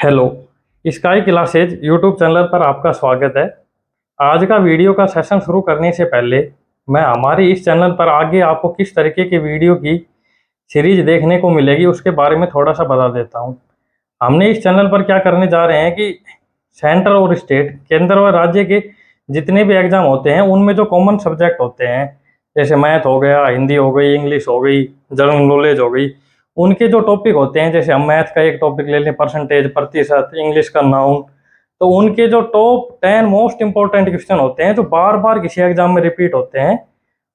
Hello, sky classes YouTube channel पर आपका स्वागत है। आज का वीडियो का सेशन शुरू करने से पहले मैं हमारे इस चैनल पर आगे आपको किस तरीके की वीडियो की सीरीज देखने को मिलेगी उसके बारे में थोड़ा सा बता देता हूं। हमने इस चैनल पर क्या करने जा रहे हैं कि सेंटर और स्टेट, केंद्र और राज्य के जितने भी एग्जाम होते हैं उनमें जो कॉमन सब्जेक्ट होते हैं, जैसे मैथ हो गया, हिंदी हो गई, इंग्लिश हो गई, जनरल नॉलेज हो गई, उनके जो टॉपिक होते हैं, जैसे हम मैथ का एक टॉपिक ले लें, परसेंटेज, प्रतिशत, इंग्लिश का नाउन, तो उनके जो टॉप 10 मोस्ट इंपॉर्टेंट क्वेश्चन होते हैं जो बार बार किसी एग्जाम में रिपीट होते हैं,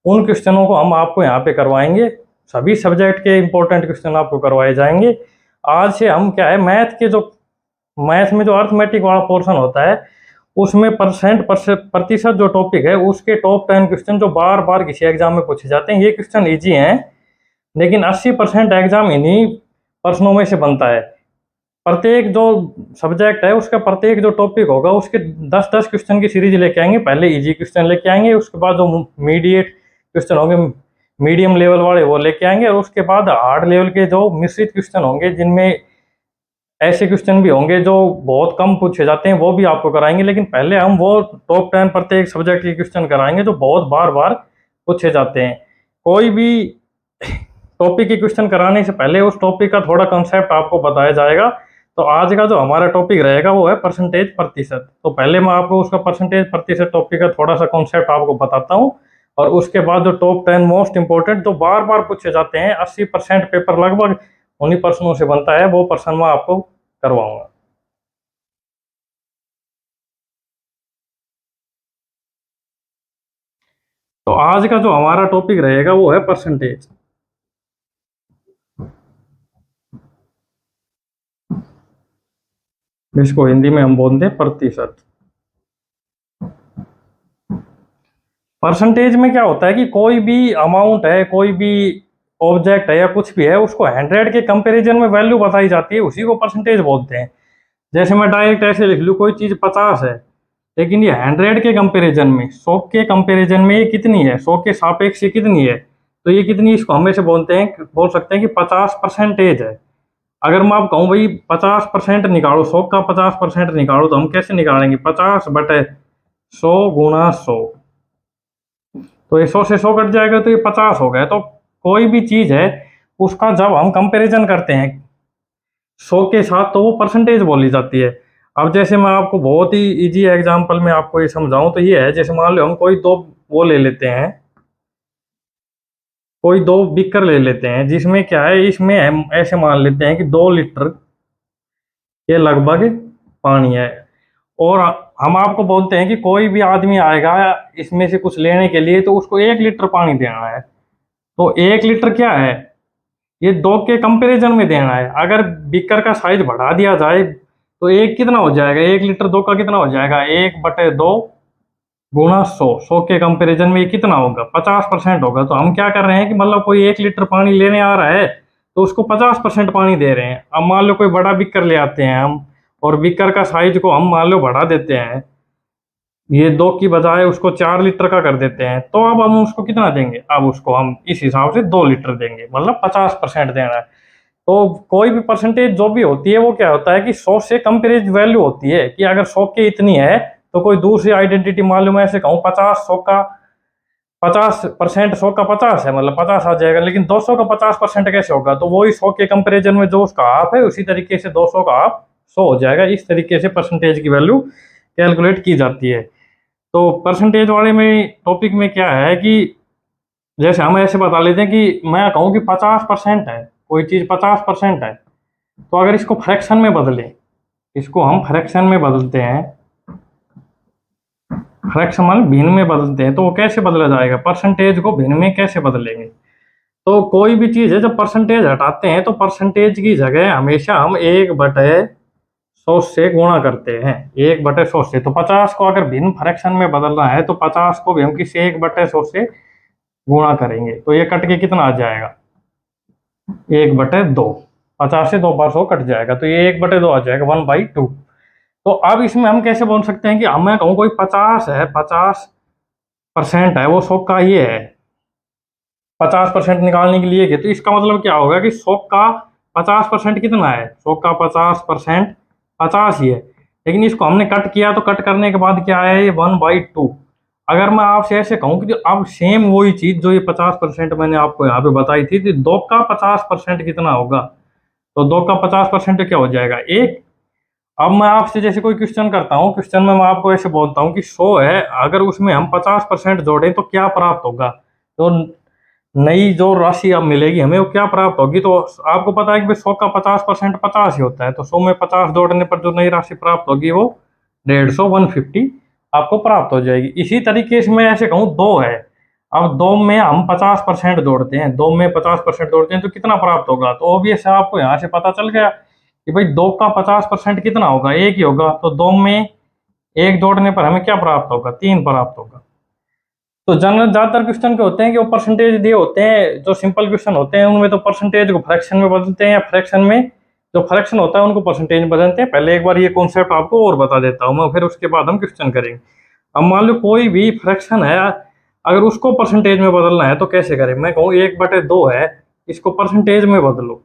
उन क्वेश्चनों को हम आपको यहाँ पे करवाएंगे। सभी सब्जेक्ट के इंपॉर्टेंट क्वेश्चन आपको करवाए जाएंगे। आज से हम क्या है, मैथ में जो अर्थमेटिक वाला पोर्शन होता है उसमें प्रतिशत जो टॉपिक है उसके टॉप 10 क्वेश्चन जो बार बार किसी एग्जाम में पूछे जाते हैं। ये क्वेश्चन इजी हैं, लेकिन 80% एग्जाम इन्हीं प्रश्नों में से बनता है। प्रत्येक जो सब्जेक्ट है उसका प्रत्येक जो टॉपिक होगा उसके 10-10 क्वेश्चन की सीरीज लेके आएंगे। पहले इजी क्वेश्चन लेके आएंगे, उसके बाद जो मीडिएट क्वेश्चन होंगे, मीडियम लेवल वाले, वो लेके आएंगे, और उसके बाद हार्ड लेवल के जो मिश्रित क्वेश्चन होंगे, जिनमें ऐसे क्वेश्चन भी होंगे जो बहुत कम पूछे जाते हैं, वो भी आपको कराएंगे। लेकिन पहले हम वो टॉप 10 प्रत्येक सब्जेक्ट के क्वेश्चन कराएंगे जो बहुत बार बार पूछे जाते हैं। कोई भी टॉपिक के क्वेश्चन कराने से पहले उस टॉपिक का थोड़ा कंसेप्ट आपको बताया जाएगा। तो आज का जो हमारा टॉपिक रहेगा वो है परसेंटेज, प्रतिशत। तो पहले मैं आपको उसका परसेंटेज प्रतिशत टॉपिक का थोड़ा सा कॉन्सेप्ट आपको बताता हूँ, और उसके बाद जो टॉप 10 मोस्ट इंपॉर्टेंट जो बार बार पूछे जाते हैं, 80% पेपर लगभग उन्हीं प्रश्नों से बनता है, वो प्रश्न मैं आपको करवाऊंगा। तो आज का जो हमारा टॉपिक रहेगा वो है परसेंटेज। इसको हिंदी में हम बोलते हैं प्रतिशत। परसेंटेज में क्या होता है कि कोई भी अमाउंट है, कोई भी ऑब्जेक्ट है या कुछ भी है, उसको 100 के कंपैरिजन में वैल्यू बताई जाती है, उसी को परसेंटेज बोलते हैं। जैसे मैं डायरेक्ट ऐसे लिख लूँ, कोई चीज़ 50 है, लेकिन ये 100 के कंपैरिजन में, 100 के कंपैरिजन में ये कितनी है, 100 के सापेक्ष ये कितनी है, तो ये कितनी, इसको हम ऐसे बोल सकते हैं कि 50% है। अगर मैं आप कहूँ भाई 50% निकालो, 100 का 50% निकालो, तो हम कैसे निकालेंगे, 50/100 गुणा 100। तो ये 100 से 100 कट जाएगा तो ये 50 हो गया। तो कोई भी चीज़ है उसका जब हम कंपैरिजन करते हैं 100 के साथ, तो वो परसेंटेज बोली जाती है। अब जैसे मैं आपको बहुत ही इजी एग्जांपल में आपको ये समझाऊं तो ये है, जैसे मान लो हम कोई दो वो ले लेते हैं, कोई दो बीकर ले लेते हैं, जिसमें क्या है, इसमें हम ऐसे मान लेते हैं कि 2 लीटर के लगभग पानी है, और हम आपको बोलते हैं कि कोई भी आदमी आएगा इसमें से कुछ लेने के लिए, तो उसको 1 लीटर पानी देना है। तो 1 लीटर क्या है, ये 2 के कंपैरिजन में देना है। अगर बीकर का साइज बढ़ा दिया जाए तो एक कितना हो जाएगा, 1 लीटर 2 का कितना हो जाएगा, 1/2 गुणा 100। 100 के कंपैरिजन में ये कितना होगा, 50% होगा। तो हम क्या कर रहे हैं कि मतलब कोई 1 लीटर पानी लेने आ रहा है तो उसको 50% पानी दे रहे हैं। अब मान लो कोई बड़ा बीकर ले आते हैं हम, और बीकर का साइज को हम मान लो बढ़ा देते हैं, ये 2 की बजाय उसको 4 लीटर का कर देते हैं, तो अब हम उसको कितना देंगे, अब उसको हम इस हिसाब से 2 लीटर देंगे, मतलब 50% देना है। तो कोई भी परसेंटेज जो भी होती है वो क्या होता है कि 100 से कंपेरेज वैल्यू होती है, कि अगर 100 के इतनी है तो कोई दूसरी आइडेंटिटी, मान लो मैं ऐसे कहूँ 50% 100 का 50 है, मतलब 50 आ जाएगा। लेकिन 200 का 50% कैसे होगा, तो वही 100 के कंपेरिजन में जो उसका हाफ है, उसी तरीके से 200 का हाफ 100 हो जाएगा। इस तरीके से परसेंटेज की वैल्यू कैलकुलेट की जाती है। तो परसेंटेज वाले में टॉपिक में क्या है कि जैसे हम ऐसे बता लेते हैं कि मैं कहूँ कि 50% है, कोई चीज़ 50% है, तो अगर इसको फ्रैक्शन में बदलें, इसको हम फ्रैक्शन में बदलते हैं, फ्रैक्शन मतलब भिन्न में बदलते हैं, तो वो कैसे बदला जाएगा, परसेंटेज को भिन्न में कैसे बदलेंगे। तो कोई भी चीज़ है जब परसेंटेज हटाते हैं तो परसेंटेज की जगह हमेशा हम 1/100 से गुणा करते हैं, 1/100 से। तो 50 को अगर भिन्न फ्रैक्शन में बदलना है तो 50 को भी हम किसी 1/100 से गुणा करेंगे, तो ये कट के कितना आ जाएगा, 1/2। 50 से 2 बार 100 कट जाएगा, तो ये 1/2 आ जाएगा, 1/2। तो अब इसमें हम कैसे बोल सकते हैं कि हम, मैं कहूँ कोई 50 है, 50% है, वो 100 का ये है, 50% निकालने के लिए, तो इसका मतलब क्या होगा कि 100 का 50% कितना है, 100 का 50% 50 ही है, लेकिन इसको हमने कट किया तो कट करने के बाद क्या आया, ये 1/2। अगर मैं आपसे ऐसे कहूँ कि जो अब सेम वही चीज जो ये 50% मैंने आपको यहाँ पे बताई थी, तो 2 का 50% कितना होगा, तो 2 का 50% क्या हो जाएगा, 1। अब मैं आपसे जैसे कोई क्वेश्चन करता हूँ, क्वेश्चन में मैं आपको ऐसे बोलता हूँ कि 100 है, अगर उसमें हम 50% जोड़ें तो क्या प्राप्त होगा, तो नई जो राशि अब मिलेगी हमें वो क्या प्राप्त होगी, तो आपको पता है कि भाई 100 का 50% 50 ही होता है, तो 100 में 50 जोड़ने पर जो नई राशि प्राप्त होगी वो 150, 150 आपको प्राप्त हो जाएगी। इसी तरीके से मैं ऐसे कहूँ 2 है, अब 2 में हम 50% जोड़ते हैं, 2 में 50% जोड़ते हैं तो कितना प्राप्त होगा, तो ऑब्वियस है आपको यहाँ से पता चल गया कि भाई 2 का 50% कितना होगा, 1 ही होगा, तो 2 में 1 जोड़ने पर हमें क्या प्राप्त होगा, 3 प्राप्त होगा। तो जनरल ज्यादातर क्वेश्चन के होते हैं कि वो परसेंटेज दिए होते हैं, जो सिंपल क्वेश्चन होते हैं उनमें तो परसेंटेज को फ्रैक्शन में बदलते हैं, या फ्रैक्शन में जो फ्रैक्शन होता है उनको परसेंटेज में बदलते हैं। पहले एक बार ये कॉन्सेप्ट आपको और बता देता हूँ मैं, फिर उसके बाद हम क्वेश्चन करेंगे। अब मान लो कोई भी फ्रैक्शन है, अगर उसको परसेंटेज में बदलना है तो कैसे करें, मैं कहूँ 1/2 है, इसको परसेंटेज में बदलो,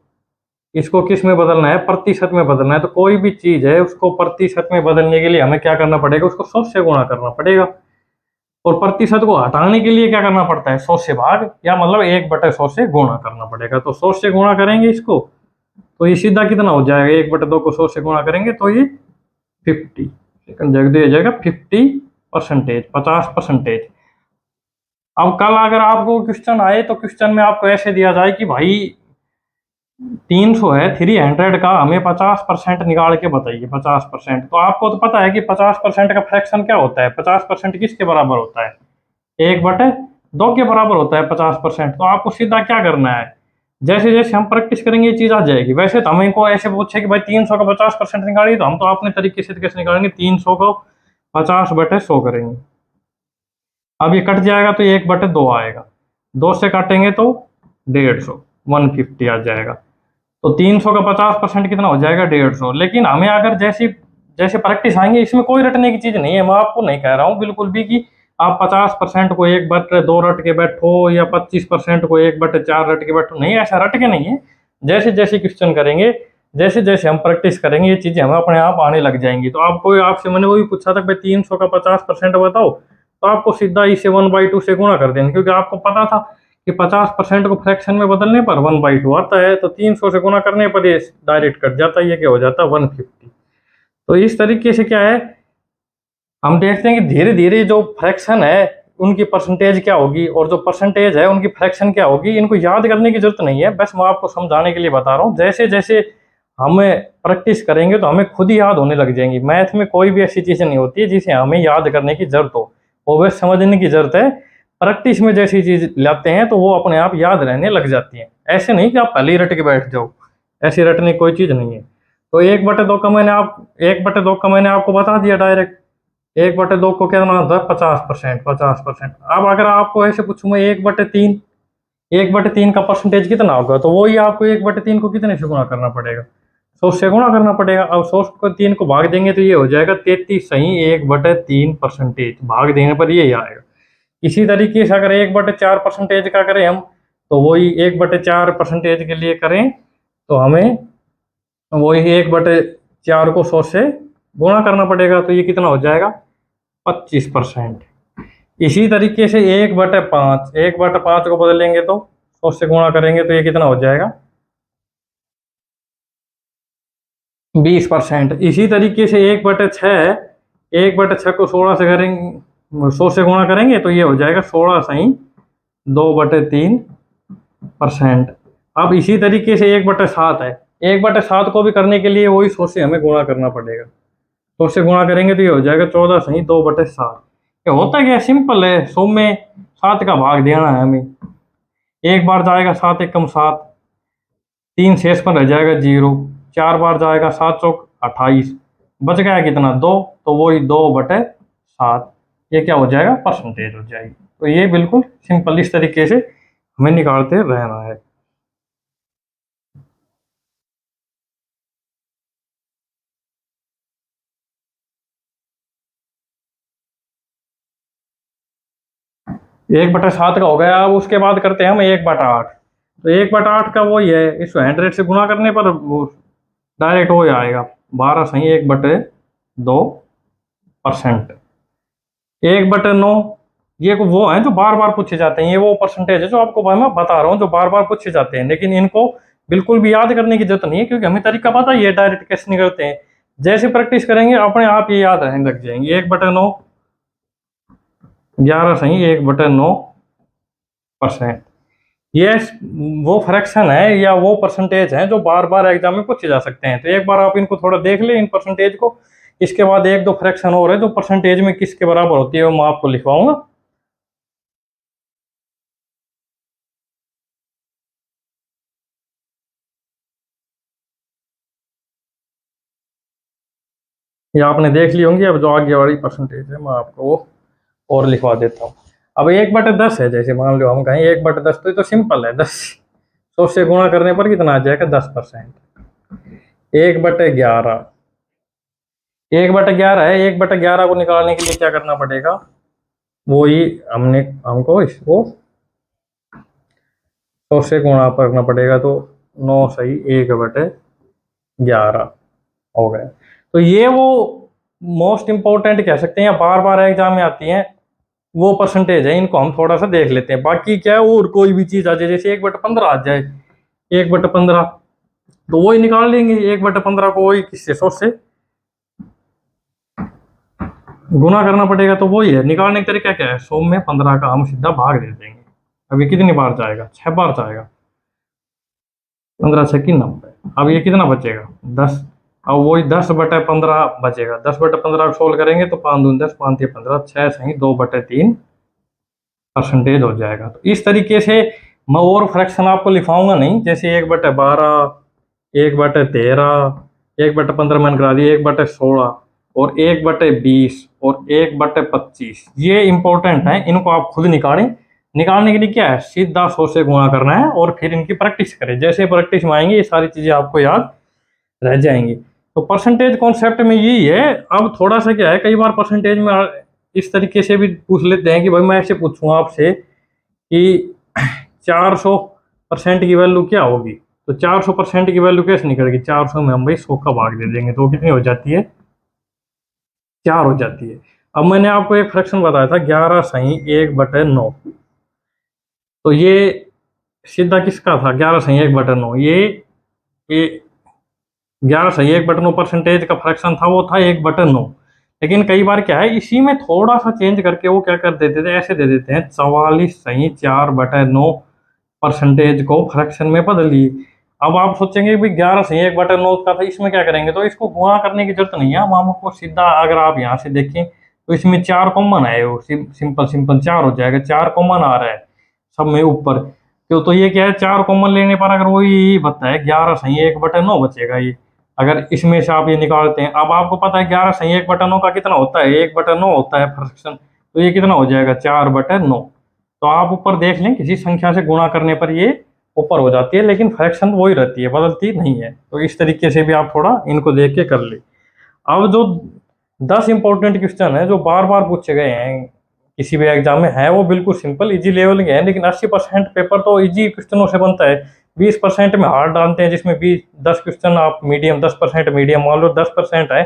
इसको किस में बदलना है, प्रतिशत में बदलना है। तो कोई भी चीज है उसको प्रतिशत में बदलने के लिए हमें क्या करना पड़ेगा, उसको 100 से गुणा करना पड़ेगा, और प्रतिशत को हटाने के लिए क्या करना पड़ता है, 100 से भाग, या मतलब 1/100 से गुणा करना पड़ेगा। तो 100 से गुणा करेंगे इसको, तो ये सीधा कितना हो जाएगा, 1/2 को 100 से गुणा करेंगे तो ये 50 सेकंड जगह दिया जाएगा, 50%, 50%। अब कल अगर आपको क्वेश्चन आए तो क्वेश्चन में आपको ऐसे दिया जाए कि भाई 300 है, 300 का हमें 50% निकाल के बताइए, 50%, तो आपको तो पता है कि 50% का फ्रैक्शन क्या होता है, 50% किसके बराबर होता है, 1/2 के बराबर होता है 50%। तो आपको सीधा क्या करना है, जैसे जैसे हम प्रैक्टिस करेंगे ये चीज आ जाएगी। वैसे तो हमें को ऐसे पूछे कि भाई 300 का 50% निकालिए, तो हम तो अपने तरीके से कैसे निकालेंगे, 300 को 50/100 करेंगे, अब ये कट जाएगा तो ये 1/2 आएगा, 2 से काटेंगे तो 150, 150 आ जाएगा। तो 300 का 50% कितना हो जाएगा, 150। लेकिन हमें अगर जैसी जैसे प्रैक्टिस आएंगे, इसमें कोई रटने की चीज नहीं है, मैं आपको नहीं कह रहा हूँ बिल्कुल भी कि आप 50% को 1/2 रट के बैठो, या 25% को 1/4 रट के बैठो, नहीं, ऐसा रट के नहीं है। जैसे जैसे क्वेश्चन करेंगे, जैसे जैसे हम प्रैक्टिस करेंगे, ये चीजें हमें अपने आप आने लग जाएंगी। तो आपको, आपसे मैंने वही पूछा था भाई 300 का 50% बताओ, तो आपको सीधा इसे 1/2 से गुणा कर देना, क्योंकि आपको पता था कि 50% को फ्रैक्शन में बदलने पर 1/2 आता है, तो 300 से गुणा करने पर ये डायरेक्ट कट जाता है, ये क्या हो जाता है, 150। तो इस तरीके से क्या है, हम देखते हैं कि धीरे धीरे जो फ्रैक्शन है उनकी परसेंटेज क्या होगी, और जो परसेंटेज है उनकी फ्रैक्शन क्या होगी, इनको याद करने की जरूरत नहीं है, बस मैं आपको समझाने के लिए बता रहा हूँ। जैसे जैसे हमें प्रैक्टिस करेंगे तो हमें खुद ही याद होने लग जाएंगी। मैथ में कोई भी ऐसी चीज नहीं होती है जिसे हमें याद करने की जरूरत हो, वो बस समझने की जरूरत है। प्रैक्टिस में जैसी चीज लाते हैं तो वो अपने आप याद रहने लग जाती है, ऐसे नहीं कि आप पहले ही रट के बैठ जाओ, ऐसी रटने की कोई चीज नहीं है। तो 1/2 का मैंने आपको बता दिया डायरेक्ट, 1/2 को क्या होता है, 50%, 50%। अब अगर आपको ऐसे पूछूं मैं 1/3, 1/3 का परसेंटेज कितना होगा, तो वही आपको 1/3 को कितने से गुणा करना पड़ेगा, 100 से गुणा करना पड़ेगा। अब 100 को 3 को भाग देंगे तो ये हो जाएगा 33 सही 1/3%, भाग देने पर ये आएगा। इसी तरीके से अगर 1/4% का करें हम, तो वही 1/4% के लिए करें तो हमें वही 1/4 को 100 से गुणा करना पड़ेगा, तो ये कितना हो जाएगा, 25%। इसी तरीके से 1/5 को बदलेंगे तो 100 से गुणा करेंगे तो ये कितना हो जाएगा, 20%। इसी तरीके से 1/6 को 16 से करेंगे, 100 से गुणा करेंगे तो ये हो जाएगा 16 सही 2/3%। अब इसी तरीके से 1/7 है, 1/7 को भी करने के लिए वही 100 से हमें गुणा करना पड़ेगा, 100 से गुणा करेंगे तो ये हो जाएगा 14 सही 2/7। ये होता क्या, सिंपल है, 100 में 7 का भाग देना है हमें, एक बार जाएगा 7 एकम 7, 3 शेष पर रह जाएगा 0, 4 बार जाएगा 7 चौक 28, बच गया कितना 2, तो वही 2/7, ये क्या हो जाएगा, परसेंटेज हो जाएगी। तो ये बिल्कुल सिंपल इस तरीके से हमें निकालते रहना है। 1/7 का हो गया। अब उसके बाद करते हैं हम 1/8, तो 1/8 का वही है, इसको 100 से गुणा करने पर वो डायरेक्ट हो आएगा, 12/2%। 1/9 ये वो है जो बार बार पूछे जाते हैं, ये वो परसेंटेज है जो आपको भाई मैं बता रहा हूँ जो बार बार पूछे जाते हैं, लेकिन इनको बिल्कुल भी याद करने की जरूरत नहीं है क्योंकि हमें तरीका पता ही है, डायरेक्ट कैसे निकलते हैं। जैसे प्रैक्टिस करेंगे अपने आप ये याद रहने लग जाएंगे। 1/9 11/9%। ये वो फ्रैक्शन है या वो परसेंटेज है जो बार बार एग्जाम में पूछे जा सकते हैं। तो एक बार आप इनको थोड़ा देख लें इन परसेंटेज को, इसके बाद एक दो फ्रैक्शन और है जो परसेंटेज में किसके बराबर होती है वो मैं आपको लिखवाऊंगा। ये आपने देख ली होंगी। अब जो आगे वाली परसेंटेज है मैं आपको वो और लिखवा देता हूँ। अब 1/10 है, जैसे मान लो हम कहें 1/10, तो ये तो सिंपल है, 10 से गुणा करने पर कितना आ जाएगा 10%। 1/11, 1/11 है। 1/11 को निकालने के लिए क्या करना पड़ेगा, वो ही हमको इसको 100 से गुणा करना पड़ेगा, तो 9 सही 1/11 हो गया। तो ये वो मोस्ट इंपॉर्टेंट कह सकते हैं या बार बार एग्जाम में आती हैं वो परसेंटेज है, इनको हम थोड़ा सा देख लेते हैं। बाकी क्या है, और कोई भी चीज आ जाए, जैसे 1/15 आ जाए, 1/15 तो वही निकाल लेंगे। 1/15 को वही किससे 100 से गुना करना पड़ेगा, तो वही है। निकालने का तरीका क्या है, 100 में 15 का हम सीधा भाग दे देंगे। अब ये कितनी बार जाएगा, 6 बार जाएगा, 15 6 90। अब ये कितना बचेगा 10। अब वही 10/15 बचेगा। 10/15 को सोल्व करेंगे तो 5 दूनी 10, 5 3 15, 6 सही 2/3 परसेंटेज हो जाएगा। तो इस तरीके से मैं और फ्रैक्शन आपको लिखवाऊंगा नहीं, जैसे 1/12, 1/13, 1/15 मैंने करा दिया, 1/16 और 1/20 और 1/25। ये इंपॉर्टेंट है, इनको आप खुद निकालें। निकालने के लिए क्या है, सीधा 100 से गुणा करना है और फिर इनकी प्रैक्टिस करें। जैसे प्रैक्टिस में आएंगे ये सारी चीजें आपको याद रह जाएंगी। तो परसेंटेज कॉन्सेप्ट में यही है। अब थोड़ा सा क्या है, कई बार परसेंटेज में इस तरीके से भी पूछ लेते हैं कि भाई मैं ऐसे पूछूंगा आपसे कि 400% की वैल्यू क्या होगी, तो 400% की वैल्यू कैसे निकलेगी, 400 में हम भाई 100 का भाग दे देंगे, तो कितनी हो जाती है, 4 हो जाती है। अब मैंने आपको एक फ्रैक्शन बताया था 11 सही 1/9, तो ये सीधा किसका था, 11 सही 1/9, ये 11 सही 1/9 परसेंटेज का फ्रैक्शन था, वो था 1/9। लेकिन कई बार क्या है, इसी में थोड़ा सा चेंज करके वो क्या कर देते थे, ऐसे दे देते हैं 44 सही 4/9 परसेंटेज को फ्रैक्शन में बदली। अब आप सोचेंगे कि 11 सही 1/9 का था, इसमें क्या करेंगे, तो इसको गुणा करने की जरूरत नहीं है। हम आपको सीधा, अगर आप यहाँ से देखें तो इसमें 4 कॉमन है, वो सिंपल सिंपल 4 हो जाएगा। 4 कॉमन आ रहा है सब में ऊपर, तो ये क्या है, 4 कॉमन लेने पर अगर वही बता है 11 सही 1/9 बचेगा। ये अगर इसमें से आप ये निकालते हैं, अब आपको पता है 11 सही 1/9 का कितना होता है, 1/9 होता है फ्रैक्शन, तो ये कितना हो जाएगा 4/9। तो आप ऊपर देख लें, किसी संख्या से गुणा करने पर ये ऊपर हो जाती है, लेकिन फ्रैक्शन वही रहती है, बदलती नहीं है। तो इस तरीके से भी आप थोड़ा इनको देख के कर ले। अब जो 10 इंपॉर्टेंट क्वेश्चन है जो बार बार पूछे गए हैं किसी भी एग्जाम में, है वो बिल्कुल सिंपल इजी लेवल के हैं, लेकिन 80% पेपर तो इजी क्वेश्चनों से बनता है। 20% में हार्ड डालते हैं, जिसमें 10 क्वेश्चन आप मीडियम, 10% मीडियम मान लो, 10% है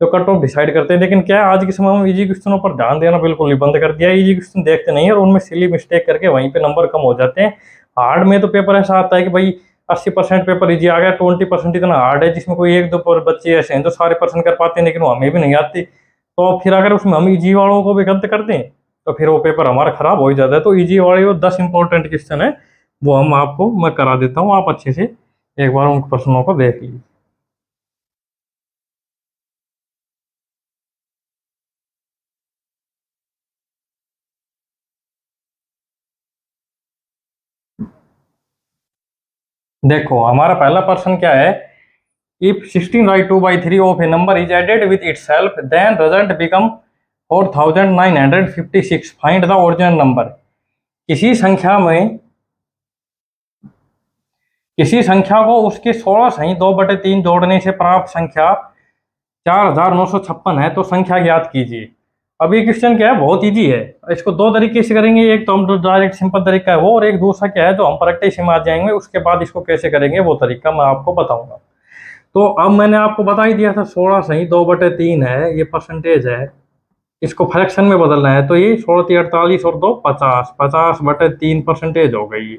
जो कट ऑफ डिसाइड करते हैं। लेकिन क्या है, आज के समय में इजी क्वेश्चनों पर ध्यान देना बिल्कुल ही बंद कर दिया है। इजी क्वेश्चन देखते नहीं है और उनमें सिली मिस्टेक करके वहीं पे नंबर कम हो जाते हैं। हार्ड में तो पेपर ऐसा आता है कि भाई 80% पेपर इजी आ गया, 20% इतना हार्ड है जिसमें कोई एक दो बच्चे ऐसे हैं जो सारे पर्सन कर पाते हैं, लेकिन वो हमें भी नहीं आती। तो फिर अगर उसमें हम इजी वालों को भी गलत कर दें तो फिर वो पेपर हमारा खराब हो ही जाता है। तो इजी वाले वो 10 इंपॉर्टेंट क्वेश्चन है वो हम आपको मैं करा देता हूँ, आप अच्छे से एक बार उन प्रश्नों को देख लीजिए। देखो हमारा पहला प्रश्न क्या है, if 16/2/3 of a number is added with itself then result become 4956, find the original number. किसी संख्या में, किसी संख्या को उसके 16 सही 2/3 जोड़ने से प्राप्त संख्या 4956 है, तो संख्या ज्ञात कीजिए। अब ये क्वेश्चन क्या है, बहुत इजी है। इसको दो तरीके से करेंगे, एक तो हम जो डायरेक्ट सिंपल तरीका है वो, और एक दूसरा क्या है जो हम प्रैक्टिस में आ जाएंगे, उसके बाद इसको कैसे करेंगे वो तरीका मैं आपको बताऊंगा। तो अब मैंने आपको बता ही दिया था 16 सही 2/3 है, ये परसेंटेज है, इसको फ्रैक्शन में बदलना है। तो ये 16×3 = 48 और 2 50, 50/3 परसेंटेज हो गई,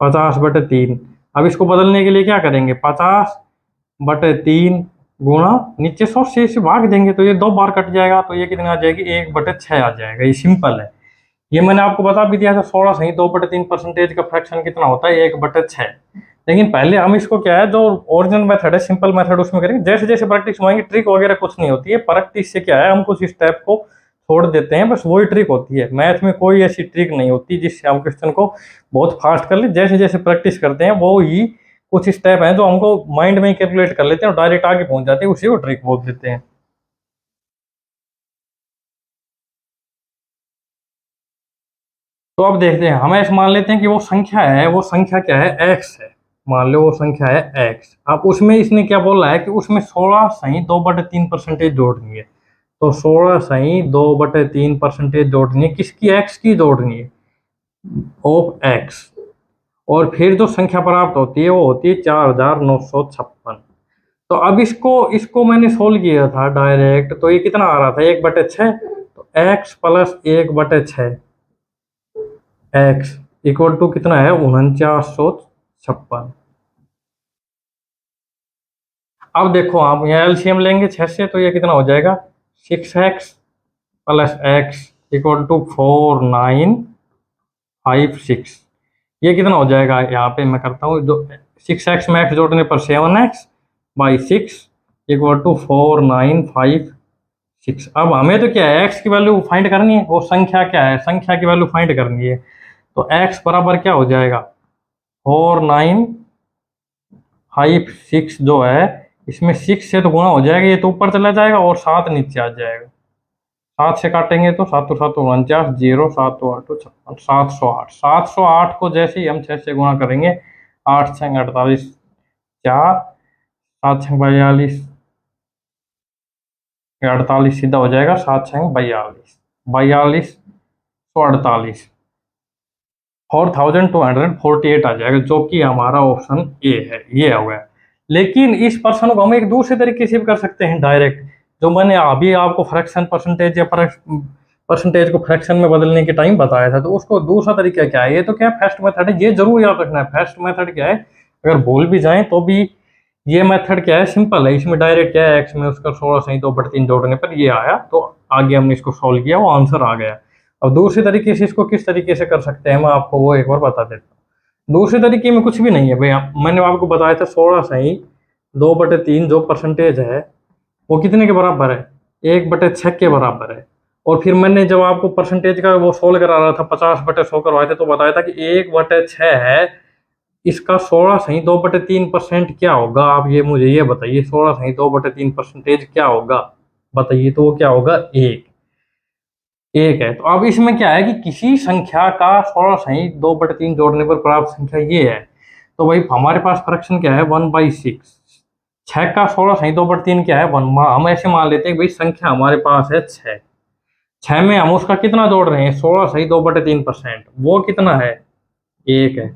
50/3। अब इसको बदलने के लिए क्या करेंगे, 50/3 गुणा नीचे 100 से भाग देंगे, तो ये 2 बार कट जाएगा, तो ये कितनी आ जाएगी, 1/6 आ जाएगा। ये सिंपल है, ये मैंने आपको बता भी दिया था 16 सही 2/3 परसेंटेज का फ्रैक्शन कितना होता है, 1/6। लेकिन पहले हम इसको क्या है, जो ओरिजिनल मेथड है, सिंपल मेथड, उसमें करेंगे। जैसे जैसे प्रैक्टिस होगी, ट्रिक वगैरह कुछ नहीं होती है। प्रैक्टिस से क्या है, हम कुछ स्टेप को छोड़ देते हैं, बस वही ट्रिक होती है। मैथ में कोई ऐसी ट्रिक नहीं होती जिससे हम क्वेश्चन को बहुत फास्ट कर ले। जैसे जैसे प्रैक्टिस करते हैं वो ही कुछ स्टेप हैं जो हमको माइंड में ही कैलकुलेट कर लेते हैं और डायरेक्ट आगे पहुंच जाते हैं, उसी को ट्रिक बोल देते हैं। तो अब देखते हैं, हम ऐसे मान लेते हैं कि वो संख्या है, वो संख्या क्या है, एक्स है। मान लो वो संख्या है एक्स। अब उसमें इसने क्या बोला है कि उसमें 16 सही 2/3 परसेंटेज जोड़नी है। तो 16 सही 2/3 परसेंटेज जोड़नी है, किसकी, एक्स की जोड़नी है, ऑफ एक्स। और फिर जो संख्या प्राप्त होती है वो होती है 4956। तो अब इसको इसको मैंने सोल्व किया था डायरेक्ट, तो ये कितना आ रहा था, 1/6। तो x plus 1/6 x equal to कितना है, 4956। अब देखो आप यहाँ एलसीएम लेंगे 6 से, तो ये कितना हो जाएगा, 6x plus x equal to 4956। ये कितना हो जाएगा, यहाँ पे मैं करता हूँ, जो 6x में x जोड़ने पर 7x/6 इक्वल टू 4956। अब हमें तो क्या है, x की वैल्यू फाइंड करनी है, वो संख्या क्या है, संख्या की वैल्यू फाइंड करनी है। तो x बराबर क्या हो जाएगा, 4956 जो है, इसमें 6 से तो गुणा हो जाएगा, ये तो ऊपर चला जाएगा और 7 नीचे आ जाएगा। 7 से काटेंगे तो 7 7 49, 0 7 8 56, 708। 708 को जैसे ही हम 6 से गुणा करेंगे, 8 6 48, 4 7 6 42, 48 सीधा हो जाएगा, 7 6 42, 4248, 4248 आ जाएगा, जो कि हमारा ऑप्शन ए है, ये हो गया। लेकिन इस पर्सन को हम एक दूसरे तरीके से भी कर सकते हैं डायरेक्ट, जो मैंने अभी आपको फ्रैक्शन परसेंटेज या परसेंटेज को फ्रैक्शन में बदलने के टाइम बताया था। तो उसको दूसरा तरीका क्या है, ये तो क्या है, फर्स्ट मेथड है, ये जरूर याद रखना है। फर्स्ट मेथड क्या है, अगर भूल भी जाए तो भी ये मेथड क्या है, सिंपल है। इसमें डायरेक्ट क्या है, एक्स में उसका 16 सही 2/3 जोड़ने पर ये आया, तो आगे हमने इसको सॉल्व किया, वो आंसर आ गया। अब दूसरे तरीके से इसको किस तरीके से कर सकते हैं, मैं आपको वो एक बार बता देता हूँ। दूसरे तरीके में कुछ भी नहीं है भैया, मैंने आपको बताया था 16 सही 2/3 जो परसेंटेज है वो कितने के बराबर है, 1/6 के बराबर है। और फिर मैंने जब आपको परसेंटेज का वो सोल्व करा रहा था, 50/100 करवाए थे, तो बताया था कि 1/6 है, इसका 16 सही 2/3% क्या होगा। आप ये मुझे ये बताइए, 16 सही 2/3 परसेंटेज क्या होगा, बताइए, तो वो क्या होगा, एक एक है। तो अब इसमें क्या है कि किसी संख्या का 16 सही 2/3 जोड़ने पर प्राप्त संख्या ये है। तो भाई हमारे पास फ्रैक्शन क्या है, 1/6। 6 का 16 सही 2/3 क्या है, 1। हम ऐसे मान लेते हैं भाई संख्या हमारे पास है 6, 6 में हम उसका कितना जोड़ रहे हैं, 16 सही 2/3%, वो कितना है, एक है।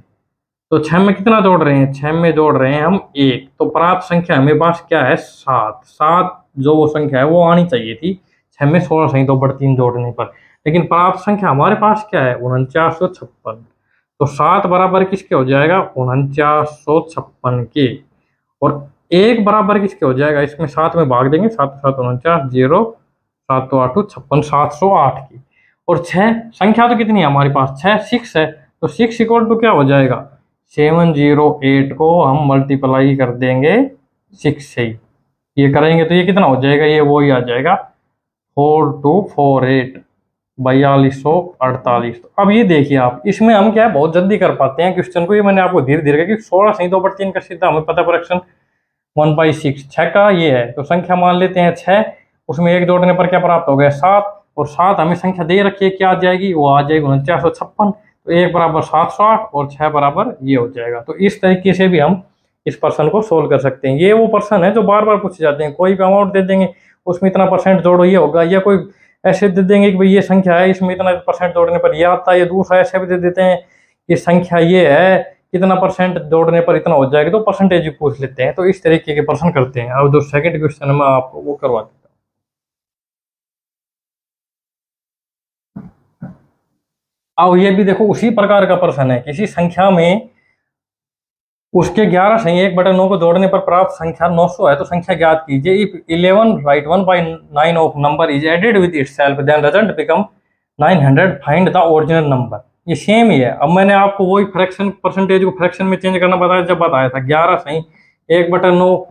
तो 6 में कितना जोड़ रहे हैं, 6 में जोड़ रहे हैं हम एक। तो प्राप्त संख्या हमें पास क्या है, 7। 7 जो वो संख्या है वो आनी चाहिए थी 6 में 16 सही 2/3 जोड़ने पर। लेकिन प्राप्त संख्या हमारे पास क्या है, 4956। तो 7 बराबर किसके हो जाएगा, 4956 के। और एक बराबर किसके हो जाएगा, इसमें 7 में भाग देंगे, 7 7 49, 0 7 8 56, 708 की। और 6 संख्या तो कितनी है हमारे पास, 6 6 है। तो 6 इक्वल टू क्या हो जाएगा, 708 को हम मल्टीप्लाई कर देंगे 6 से ही, ये करेंगे तो ये कितना हो जाएगा, ये वो ही आ जाएगा, 4248, 4248। तो अब ये देखिए आप, इसमें हम क्या है, बहुत जल्दी कर पाते हैं क्वेश्चन को। ये मैंने आपको धीरे धीरे क्योंकि 16 सही 2/3 का सीधा हमें पता, फ्रैक्शन 1/6। 6 का ये है, तो संख्या मान लेते हैं 6, उसमें एक जोड़ने पर क्या प्राप्त हो गया, 7। और 7 हमें संख्या दे रखी है, क्या आ जाएगी, वो आ जाएगी 4956। तो 1 बराबर 708 और 6 बराबर ये हो जाएगा। तो इस तरीके से भी हम इस पर्सन को सोल्व कर सकते हैं। ये वो पर्सन है जो बार बार पूछे जाते हैं, कोई भी अमाउंट दे देंगे उसमें इतना परसेंट जोड़ो ये होगा, या कोई ऐसे दे देंगे कि भाई ये संख्या है, इसमें इतना परसेंट जोड़ने पर ये आता है। ये दूसरा ऐसे भी दे देते हैं, ये संख्या ये है, कितना परसेंट जोड़ने पर इतना हो जाएगा, तो परसेंटेज पूछ लेते हैं। तो इस तरीके के प्रश्न करते हैं। अब जो सेकंड क्वेश्चन है मैं आपको वो करवा देता हूँ। अब ये भी देखो उसी प्रकार का प्रश्न है। किसी संख्या में उसके 11 सही 1/9 को जोड़ने पर प्राप्त संख्या 900 है, तो संख्या ज्ञात कीजिए। If 11 right 1/9 of number is added with itself then result become 900, find the original number. ये सेम ही है। अब मैंने आपको वही फ्रैक्शन परसेंटेज को फ्रैक्शन में चेंज करना बताया, जब बताया था 11 सही 1/9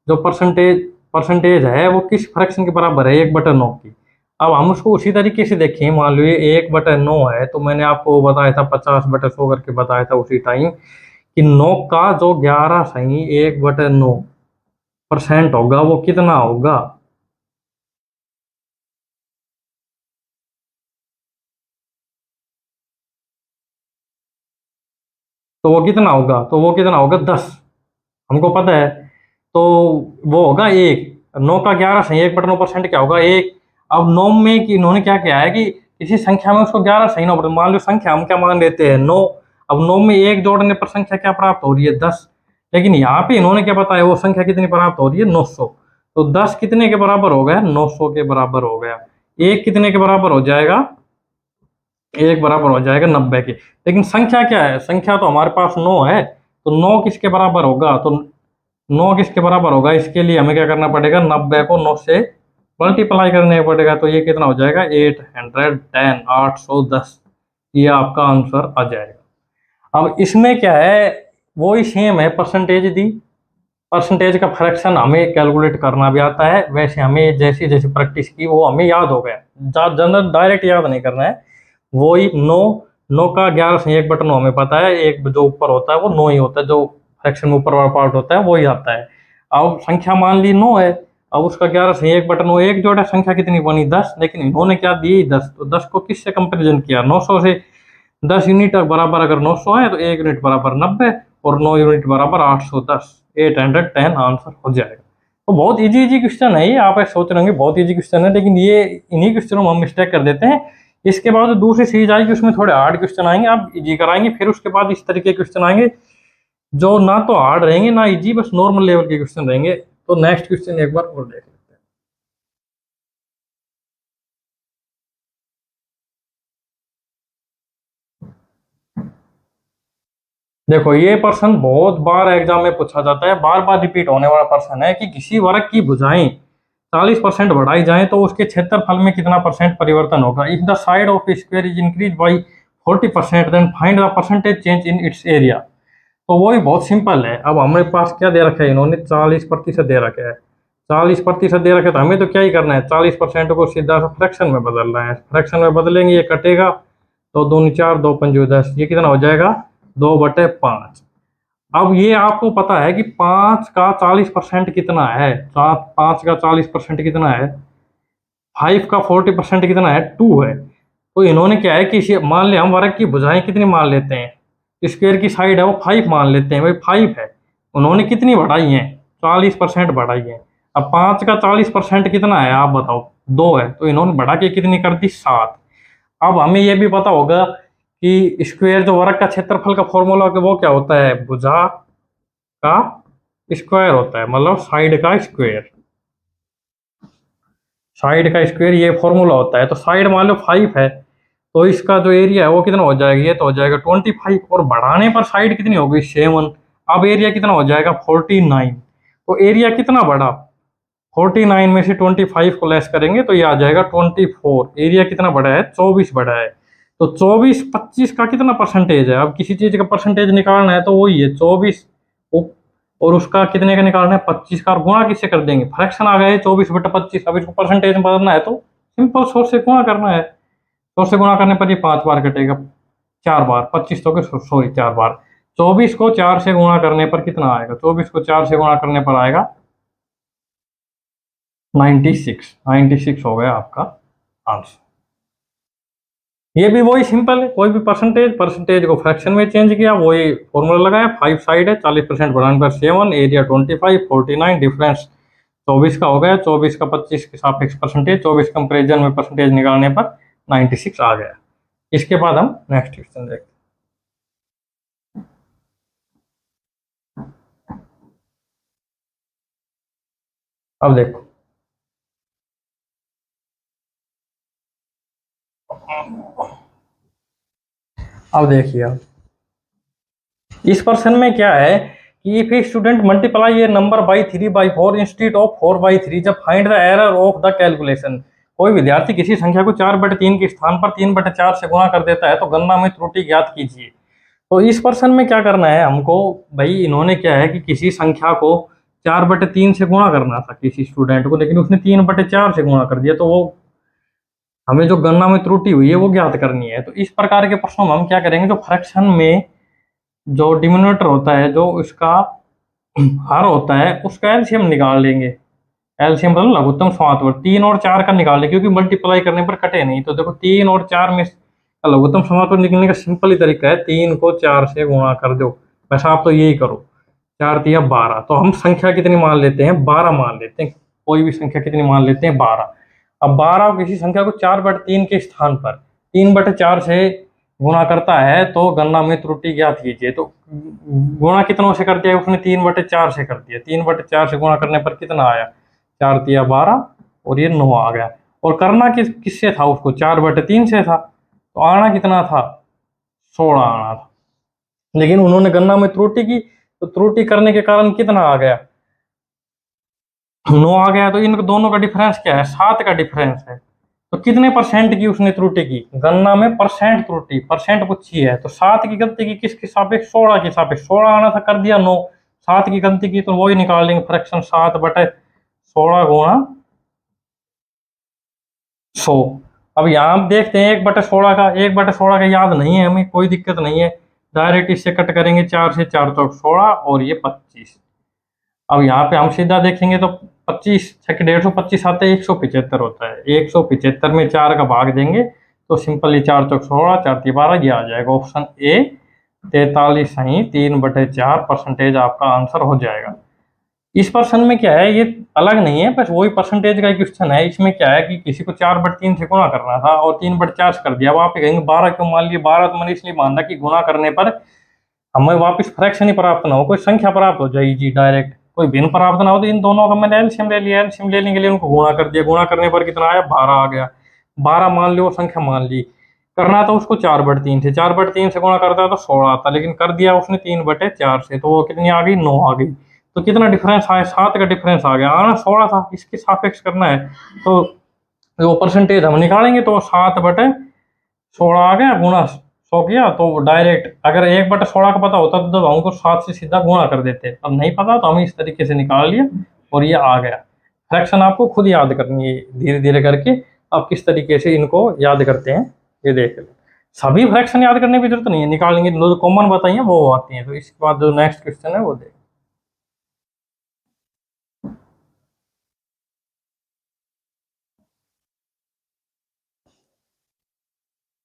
जो परसेंटेज परसेंटेज है वो किस फ्रैक्शन के बराबर है, 1/9 की। अब हम उसको उसी तरीके से देखें। मान लो ये 1/9 है, तो मैंने आपको बताया था 50/100 करके बताया था उसी टाइम कि 9 का जो 11 सही 1/9% होगा वो कितना होगा। तो वो कितना होगा, 10। हमको पता है। तो वो होगा 1। 9 का 11 सही 1/9% क्या होगा, 1। अब 9 में कि इन्होंने क्या किया है कि किसी संख्या में उसको 11 सही ना, मान लो संख्या हम क्या मान लेते हैं 9। अब 9 में 1 जोड़ने पर संख्या क्या प्राप्त हो रही है, 10। लेकिन यहाँ पे इन्होंने क्या बताया, वो संख्या कितनी प्राप्त हो रही है, 900। तो 10 कितने के बराबर हो गया, 900 के बराबर हो गया। 1 कितने के बराबर हो जाएगा, 1 बराबर हो जाएगा 90 के। लेकिन संख्या क्या है, संख्या तो हमारे पास 9 है। तो 9 किसके बराबर होगा, तो 9 किसके बराबर होगा, इसके लिए हमें क्या करना पड़ेगा, 90 को 9 से मल्टीप्लाई करने पड़ेगा। तो ये कितना हो जाएगा, 810, 810। ये आपका आंसर आ जाएगा। अब इसमें क्या है, वो ही सेम है, परसेंटेज दी। परसेंटेज का फ्रैक्शन हमें कैलकुलेट करना भी आता है। वैसे हमें जैसी जैसी प्रैक्टिस की वो हमें याद हो गया। जनरल डायरेक्ट याद नहीं करना है। वही 9, 9 का 11 से 1/9 हमें पता है। एक जो ऊपर होता है वो 9 ही होता है, जो फ्रैक्शन में ऊपर वाला पार्ट होता है वही आता है। अब संख्या मान ली 9 है। अब उसका 11 से 1/9 एक जोड़ा, संख्या कितनी बनी, 10। लेकिन इन्होंने क्या दी, 10। तो 10 को किससे कंपेरिजन किया, 900 से। 10 यूनिट बराबर अगर 900 है तो 1 यूनिट बराबर 90 और 9 यूनिट बराबर 810। 810 आंसर हो जाएगा। तो बहुत इजी इजी क्वेश्चन है ये। आप सोच रहे होंगे बहुत इजी क्वेश्चन है, लेकिन ये इन्हीं क्वेश्चनों में हम मिस्टेक कर देते हैं। इसके बाद जो दूसरी सीरीज आएगी उसमें थोड़े हार्ड क्वेश्चन आएंगे, आप इजी कराएंगे। फिर उसके बाद इस तरीके के क्वेश्चन आएंगे जो ना तो हार्ड रहेंगे ना इजी, बस नॉर्मल लेवल के क्वेश्चन रहेंगे। तो नेक्स्ट क्वेश्चन एक बार और देख लेते हैं। देखो ये प्रश्न बहुत बार एग्जाम में पूछा जाता है, बार बार रिपीट होने वाला प्रश्न है कि किसी वर्ग की भुजाएं 40% बढ़ाई जाए तो उसके क्षेत्रफल में कितना परसेंट परिवर्तन होगा। If the side of square is increase by 40% then find the percentage change in its area. तो वो ही बहुत सिंपल है। अब हमारे पास क्या दे रखा है, इन्होंने 40% दे रखा है। 40% दे रखा है तो हमें तो क्या ही करना है, 40% को सीधा सा फ्रैक्शन में बदलना है। फ्रैक्शन में बदलेंगे, ये कटेगा। तो 2 4, 2 5 10, ये कितना हो जाएगा, 2/5। अब ये आपको पता है कि 5 का 40% कितना है, 5 का 40% कितना है, 5 का 40% कितना है, 2 है। तो इन्होंने क्या है कि मान ले हम वर्ग की भुजाएं कितनी मान लेते हैं, स्क्वायर की साइड है वो 5 मान लेते हैं, भाई 5 है। उन्होंने कितनी बढ़ाई है, 40% बढ़ाई है। अब 5 का 40% कितना है, आप बताओ, 2 है। तो इन्होंने बढ़ा के कितनी कर दी, 7। अब हमें यह भी पता होगा कि स्क्वायर जो वर्ग का क्षेत्रफल का फॉर्मूला वो क्या होता है, भुजा का स्क्वायर होता है, मतलब साइड का स्क्वायर। साइड का स्क्वायर ये फॉर्मूला होता है। तो साइड मान लो 5 है, तो इसका जो एरिया है वो कितना हो जाएगा, ये तो हो जाएगा 25। और बढ़ाने पर साइड कितनी होगी, 7। अब एरिया कितना हो जाएगा, 49। तो एरिया कितना बढ़ा, 49 में से 25 को लेस करेंगे तो ये आ जाएगा 24। एरिया कितना बढ़ा है, 24 बढ़ा है। तो 24 25 का कितना परसेंटेज है। अब किसी चीज का परसेंटेज निकालना है तो वही है 24, और उसका कितने का निकालना है, 25 का। और गुणा किससे कर देंगे, फ्रैक्शन आ गया 24/25। अब इसको परसेंटेज में बदलना है तो सिंपल 100 से गुणा करना है। 100 से गुणा करने पर ये 5 बार कटेगा, 4 बार, 25 तो सॉरी 4 बार। 24 को 4 से गुणा करने पर कितना आएगा, 24 को 4 से गुणा करने पर आएगा 96। 96 हो गया आपका आंसर। ये भी वही सिंपल है, कोई भी परसेंटेज को फ्रैक्शन में चेंज किया, वही फॉर्मूला लगाया। 5 साइड है, 40% बढ़ाने पर 7, एरिया 25, 49, डिफरेंस 24 का हो गया। 24 का 25 के सापेक्ष परसेंटेज, 24 कंपेरिजन में परसेंटेज निकालने पर 96 आ गया। इसके बाद हम नेक्स्ट क्वेश्चन देखते हैं। अब देखो, अब देखिए आप, इस पर्सन में क्या है कि if a student multiply A number by 3/4 instead of 4/3, जब find the error of the calculation, कोई विद्यार्थी किसी संख्या को 4/3 के स्थान पर 3/4 से गुणा कर देता है तो गणना में त्रुटि ज्ञात कीजिए। तो इस पर्सन में क्या करना है हमको, भाई इन्होंने क्या है कि किसी संख्या को 4/3 से गुणा करना था किसी स्टूडेंट को, लेकिन उसने 3/4 से गुणा कर दिया, तो वो हमें जो गणना में त्रुटि हुई है वो ज्ञात करनी है। तो इस प्रकार के प्रश्नों में हम क्या करेंगे, जो फ्रैक्शन में जो डिनोमिनेटर होता है, जो उसका हर होता है, उसका एलसीएम निकाल लेंगे। एलसीएम मतलब लघुत्तम समांतर, 3 और 4 का निकाल लेंगे क्योंकि मल्टीप्लाई करने पर कटे नहीं। तो देखो 3 और 4 में लघुत्तम समांतर निकलने का सिंपल ही तरीका है, 3 को 4 से गुणा कर दो। वैसा आप तो यही करो, 4 तिया 12। तो हम संख्या कितनी मान लेते हैं, 12 मान लेते हैं। कोई भी संख्या कितनी मान लेते हैं, 12। अब 12 किसी संख्या को 4/3 के स्थान पर 3/4 से गुणा करता है तो गणना में त्रुटि ज्ञात कीजिए। तो गुणा कितनों से कर दिया उसने, 3/4 से कर दिया। 3/4 से गुणा करने पर कितना आया, 4 तिया 12 और ये 9 आ गया। और करना किससे था, उसको 4/3 से था, तो आना कितना था, 16 आना था। लेकिन उन्होंने गणना में त्रुटि की, तो त्रुटि करने के कारण कितना आ गया, 9 आ गया। तो इन दोनों का डिफरेंस क्या है, 7 का डिफरेंस है। तो कितने परसेंट की उसने त्रुटि की, गणना में परसेंट त्रुटि, परसेंट पूछी है। तो 7 की गलती की किसके सापेक्ष, 16 के सापेक्ष। 16 आना था, कर दिया 9। 7 की गलती की तो वही निकाल लेंगे फ्रैक्शन, 7/16 गुणा 100। अब यहाँ हम देखते हैं 1/16 का, 1/16 का याद नहीं है हमें, कोई दिक्कत नहीं है, डायरेक्ट इससे कट करेंगे। 4 से 4 तो 16 और ये 25। अब यहाँ पे हम सीधा देखेंगे तो 25 छः 150 आते हैं, 175 होता है। 175 में 4 का भाग देंगे तो सिंपली 4 चौक 16, 4 ती 12, ये आ जाएगा ऑप्शन ए, 43 सही 3/4 परसेंटेज आपका आंसर हो जाएगा। इस पर्सन में क्या है, ये अलग नहीं है, बस वही परसेंटेज का क्वेश्चन है। इसमें क्या है कि किसी को 4/3 से गुणा करना था और 3/4 से कर दिया। अब आप कहेंगे 12 क्यों मान लिए, 12 तो मैंने इसलिए माना कि गुणा करने पर हमें वापस फ्रैक्शन ही प्राप्त ना हो, कोई संख्या प्राप्त हो जाएगी डायरेक्ट, कोई भिन्न प्राप्त ना हो। तो इन दोनों का मैंने एलसीएम ले लिया, एलसीएम लेने के लिए उनको गुणा कर दिया। गुणा करने पर कितना आया, 12 आ गया। 12 मान लो संख्या मान ली, करना था उसको 4/3 से, 4/3 से गुणा करता तो 16 आता, लेकिन कर दिया उसने 3/4 से, तो वो कितनी आ गई, 9 आ गई। तो कितना डिफरेंस आया, 7 का डिफरेंस आ गया। आना 16 था, इसके सापेक्ष करना है, तो वो परसेंटेज हम निकालेंगे तो 7/16 आ गया, गुणा 100 किया तो डायरेक्ट। अगर 1/16 का पता होता तो हमको 7 से सीधा गुणा कर देते, अब नहीं पता तो हम इस तरीके से निकाल लिया और ये आ गया। फ्रैक्शन आपको खुद याद करनी है धीरे धीरे करके, आप किस तरीके से इनको याद करते हैं ये देख लें। सभी फ्रैक्शन याद करने की जरूरत नहीं है, निकालेंगे जो कॉमन बताइए वो आती है। तो इसके बाद जो नेक्स्ट क्वेश्चन है वो देख।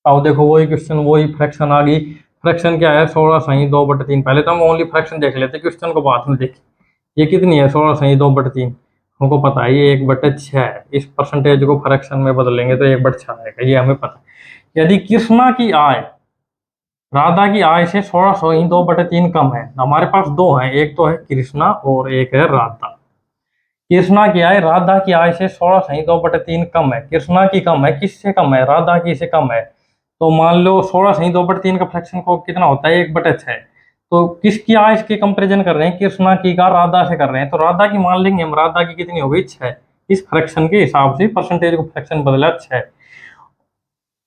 अब देखो वही क्वेश्चन, वही फ्रैक्शन आ गई। फ्रैक्शन क्या है, 16 सही 2/3। पहले तो हम ओनली फ्रैक्शन देख लेते, क्वेश्चन को बाद में देखिए। ये कितनी है, 16 सही 2/3, हमको पता है ये 1/6 है। इस परसेंटेज को फ्रैक्शन में बदलेंगे तो 1/6 आएगा, ये हमें पता है। यदि कृष्णा की आय राधा की आय से 16 सही 2/3 कम है, हमारे पास दो है, एक तो है कृष्णा और एक है राधा। कृष्णा की आय राधा की आय से 16 सही 2/3 कम है, कृष्णा की कम है, किससे कम है, राधा की से कम है। तो मान लो 16 सही 2/3 का फ्रैक्शन को कितना होता है, 1/6। तो किसकी आय के कंपेरिजन कर रहे हैं, कृष्णा की का राधा से कर रहे हैं, तो राधा की मान लेंगे हम, राधा की कितनी हो गई, 6। इस फ्रैक्शन के हिसाब से परसेंटेज को फ्रैक्शन बदला 6।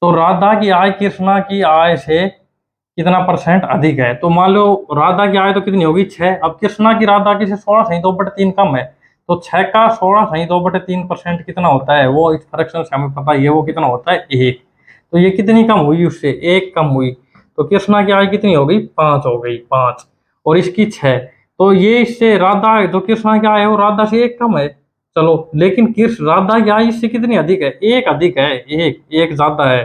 तो राधा की आय कृष्णा की आय से कितना परसेंट अधिक है, तो मान लो राधा की आय तो कितनी होगी, 6। अब कृष्णा की राधा की से 16 सही 2/3 कम है, तो 6 का 16 सही 2/3% कितना होता है, वो इस फ्रैक्शन से हमें पता है वो कितना होता है, 1। तो ये कितनी कम हुई, उससे 1 कम हुई। तो कृष्णा की आय कितनी हो गई, 5 हो गई, 5 और इसकी 6। तो ये इससे राधा है, तो कृष्णा की आय है वो राधा से 1 कम है। चलो, लेकिन कृष्ण राधा की आय इससे कितनी अधिक है, 1 अधिक है, 1 ज्यादा है।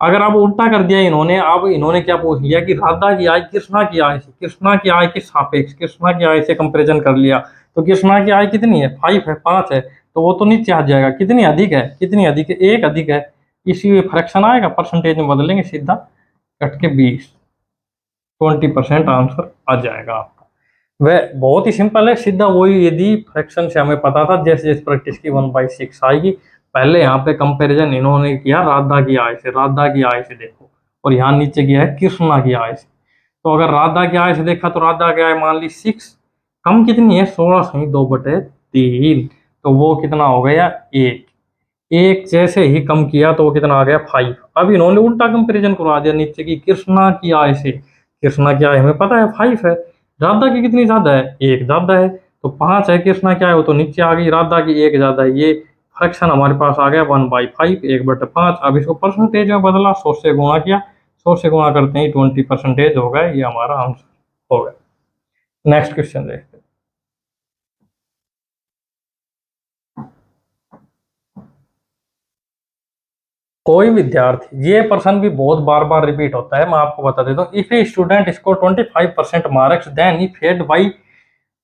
अगर अब उल्टा कर दिया इन्होंने, अब इन्होंने क्या पूछ लिया कि राधा की आय कृष्णा की आय से, कृष्णा की आय के सापेक्ष कृष्णा की आय से कंपैरिजन कर लिया। तो कृष्णा की आय कितनी है, 5 है, 5 है, तो वो तो नीचे आ जाएगा। कितनी अधिक है, कितनी अधिक है, 1 अधिक है। इसी फ्रैक्शन आएगा, परसेंटेज में बदलेंगे सीधा, कट के 20, 20% आंसर आ जाएगा आपका। वह बहुत ही सिंपल है, सीधा वही, यदि फ्रैक्शन से हमें पता था जैसे जैसे प्रैक्टिस की 1/6 आएगी। पहले यहाँ पे कंपैरिजन इन्होंने किया राधा की आय से, राधा की आय से देखो, और यहाँ नीचे किया है कृष्णा की आय से। तो अगर राधा की आय से देखा तो राधा की आय मान ली 6, कम कितनी है 16 सही 2/3, तो वो कितना हो गया 1। एक जैसे ही कम किया तो वो कितना आ गया 5। अब इन्होंने उल्टा कंपैरिजन करवा दिया नीचे की कृष्णा की आय से। कृष्णा की आय हमें पता है 5 है, राधा की कितनी ज्यादा है 1 ज्यादा है, तो 5 है कृष्णा की आय, वो तो नीचे आ गई, राधा की 1 ज्यादा है। ये फ्रैक्शन हमारे पास आ गया 1/5, 1/5। अब इसको परसेंटेज में बदला, 100 से गुणा किया, 100 से गुणा करते ही 20% हो गया, ये हमारा आंसर हो गया। नेक्स्ट क्वेश्चन देखते हैं। कोई विद्यार्थी, ये प्रश्न भी बहुत बार बार रिपीट होता है, मैं आपको बता देता हूँ। If a student score 25% marks then he failed by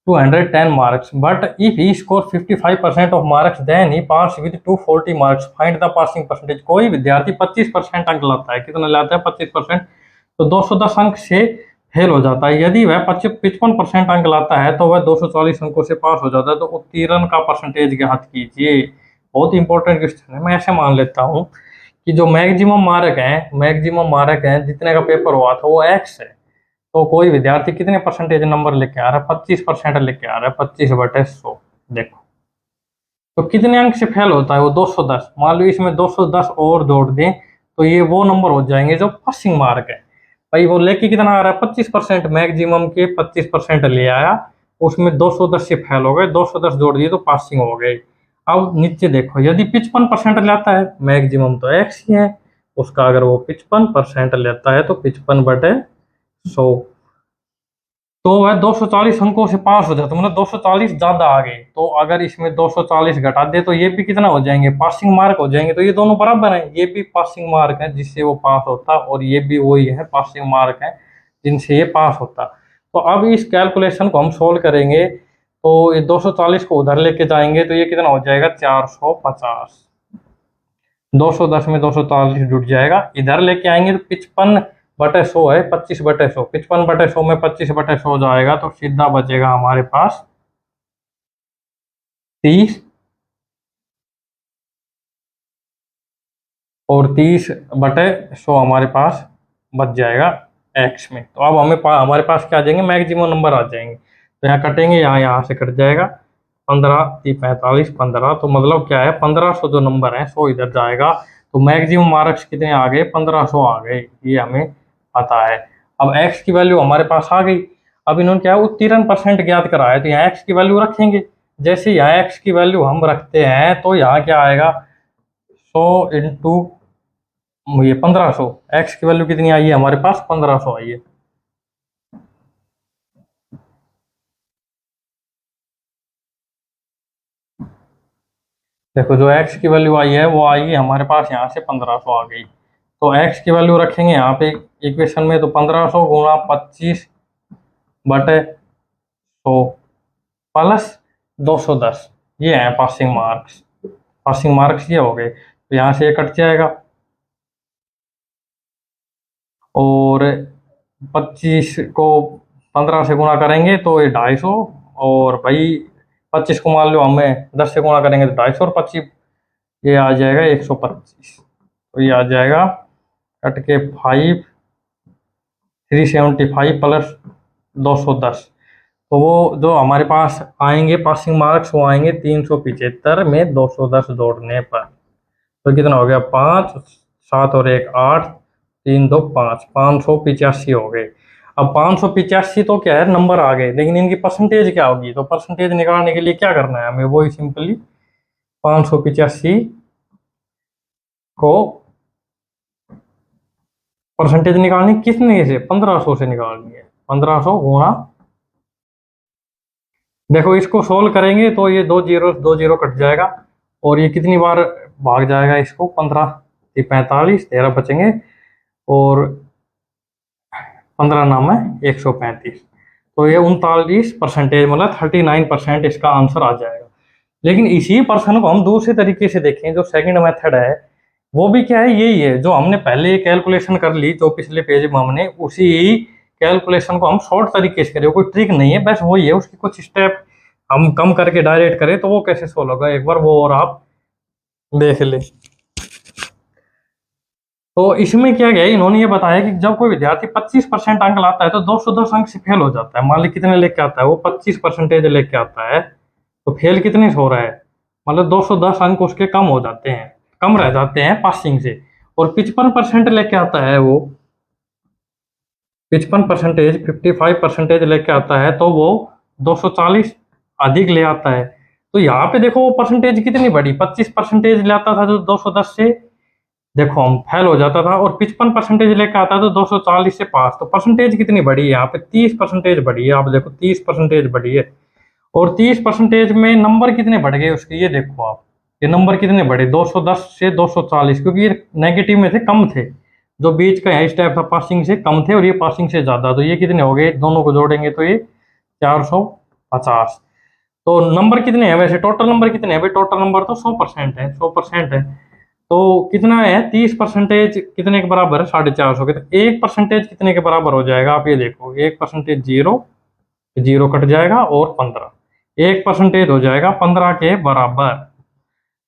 210 marks, but if he score 55% of marks then he pass with 240 marks, find the passing percentage। कोई विद्यार्थी 25% अंक लाता है, कितना लाता है 25%, तो 210 अंक से फेल हो जाता है। यदि वह 55% अंक लाता है तो वह 240 अंकों से पास हो जाता है। तो उत्तीर्ण का परसेंटेज ज्ञात कीजिए। बहुत इंपॉर्टेंट क्वेश्चन है। मैं ऐसे मान लेता हूँ कि जो मैक्सिमम मार्क हैं जितने का पेपर हुआ था वो एक्स है। तो कोई विद्यार्थी कितने परसेंटेज नंबर लेके आ रहा है, 25% लेके आ रहा है, 25/100। देखो तो कितने अंक से फेल होता है वो 210। मान लो इसमें 210 और जोड़ दें तो ये वो नंबर हो जाएंगे जो पासिंग मार्क है। भाई वो लेके कितना आ रहा है 25%, मैक्सिमम के 25% ले आया, उसमें 210 से फेल हो गए, 210 जोड़ दिए तो पासिंग हो गए। अब नीचे देखो, यदि 55% लेता है, मैक्सिमम तो एक्स ही है उसका, अगर वो 55% लेता है तो 55/100, तो वह 240 अंकों से पास हो जाता, मतलब 240 ज्यादा आ गए। तो अगर इसमें 240 घटा दे तो ये भी कितना हो जाएंगे, पासिंग मार्क हो जाएंगे। तो ये दोनों बराबर हैं, ये भी पासिंग मार्क है जिससे वो पास होता, और ये भी वही है पासिंग मार्क है जिनसे ये पास होता। तो अब इस कैलकुलेशन को हम सोल्व करेंगे, तो ये 240 को उधर लेके जाएंगे तो ये कितना हो जाएगा 450। 210 में 240 जुड़ जाएगा, इधर लेके आएंगे तो 55/100 है, 25/100, 55/100 में 25/100 जाएगा तो सीधा बचेगा हमारे पास 30, और 30/100 हमारे पास बच जाएगा एक्स में। तो अब हमारे पास क्या आ जाएंगे, मैक्सिमम नंबर आ जाएंगे। तो यहाँ कटेंगे, यहाँ से कट जाएगा, 15 3 45 15, तो मतलब क्या है 1500 जो नंबर है 100 इधर जाएगा। तो मैक्सिमम मार्क्स कितने आ गए, 1500 आ गए, ये हमें पता है। अब एक्स की वैल्यू हमारे पास आ गई। अब इन्होंने क्या उत्तीर्ण परसेंट ज्ञात कराया, तो यहाँ एक्स की वैल्यू रखेंगे। जैसे यहाँ एक्स की वैल्यू हम रखते हैं तो यहाँ क्या आएगा 100 इंटू ये 1500। एक्स की वैल्यू कितनी आई है हमारे पास 1500 आई है। देखो जो एक्स की वैल्यू आई है वो आई है हमारे पास यहाँ से 1500 आ गई। तो एक्स की वैल्यू रखेंगे यहाँ पे इक्वेशन में, तो 1500 गुणा 25/100 प्लस 210, ये है पासिंग मार्क्स। पासिंग मार्क्स ये हो गए, तो यहाँ से ये कट जाएगा, और 25 को 15 से गुणा करेंगे तो ये 250, और भाई 25 को मान लो हमें 10 से गुणा करेंगे तो 250 और 25, ये आ जाएगा 125। तो ये आ जाएगा कट के 375 प्लस 210, तो वो जो हमारे पास आएंगे पासिंग मार्क्स वो आएंगे 375 में 210 जोड़ने पर। तो कितना हो गया 5 7 और 1 8, 3 2 5, 585 हो गए। अब 585 तो क्या है नंबर आ गए, लेकिन इनकी परसेंटेज क्या होगी, तो परसेंटेज निकालने के लिए क्या करना है हमें, वही सिंपली 585 को परसेंटेज निकालनी कितने से, 1500 से निकालनी है। 1500 गुणा, देखो इसको सोल्व करेंगे तो ये दो जीरो कट जाएगा, और ये कितनी बार भाग जाएगा इसको, 15 45 13 बचेंगे, और 15 नाम है 135, तो ये 39% मतलब 39% इसका आंसर आ जाएगा। लेकिन इसी पर्सन को हम दूसरे तरीके से देखें, जो सेकंड मेथड है वो भी क्या है, यही है जो हमने पहले कैलकुलेशन कर ली, जो पिछले पेज में हमने उसी कैलकुलेशन को हम शॉर्ट तरीके से करें, कोई ट्रिक नहीं है, बस वही है, उसकी कुछ स्टेप हम कम करके डायरेक्ट करें तो वो कैसे सोल्व होगा, एक बार वो और आप देख ले। तो इसमें क्या गया, इन्होंने ये बताया कि जब कोई विद्यार्थी 25% अंक लाता है तो 210 अंक से फेल हो जाता है। मान ली कितने लेके आता है वो, 25% लेके आता है, तो फेल कितने से हो रहा है, मतलब 210 अंक उसके कम हो जाते हैं, कम रह जाते हैं पासिंग से। और 55% लेके आता है वो, 55%, 55% लेके आता है तो वो 240 अधिक ले आता है। तो यहाँ पे देखो वो परसेंटेज कितनी बड़ी, 25% ले आता था जो 210 से, देखो हम फेल हो जाता था, और 55% लेके आता तो 240 से पास, तो परसेंटेज कितनी बड़ी है यहाँ पे, 30% बड़ी है। आप देखो 30% बड़ी है, और 30% में नंबर कितने बढ़ गए उसके, ये देखो आप, ये नंबर कितने बढ़े 210 से 240, क्योंकि ये नेगेटिव में थे, कम थे, जो बीच का यहाँ स्टेप था पासिंग से कम थे, और ये पासिंग से ज्यादा, तो ये कितने हो गए, दोनों को जोड़ेंगे तो ये 450। तो नंबर कितने हैं वैसे, टोटल नंबर कितने हैं भाई, टोटल नंबर तो 100% है, 100% है। तो कितना है, 30% कितने के बराबर है, 450 के, तो 1% कितने के बराबर हो जाएगा, आप ये देखो, 1% जीरो, जीरो कट जाएगा, और 15, 1% हो जाएगा 15 के बराबर।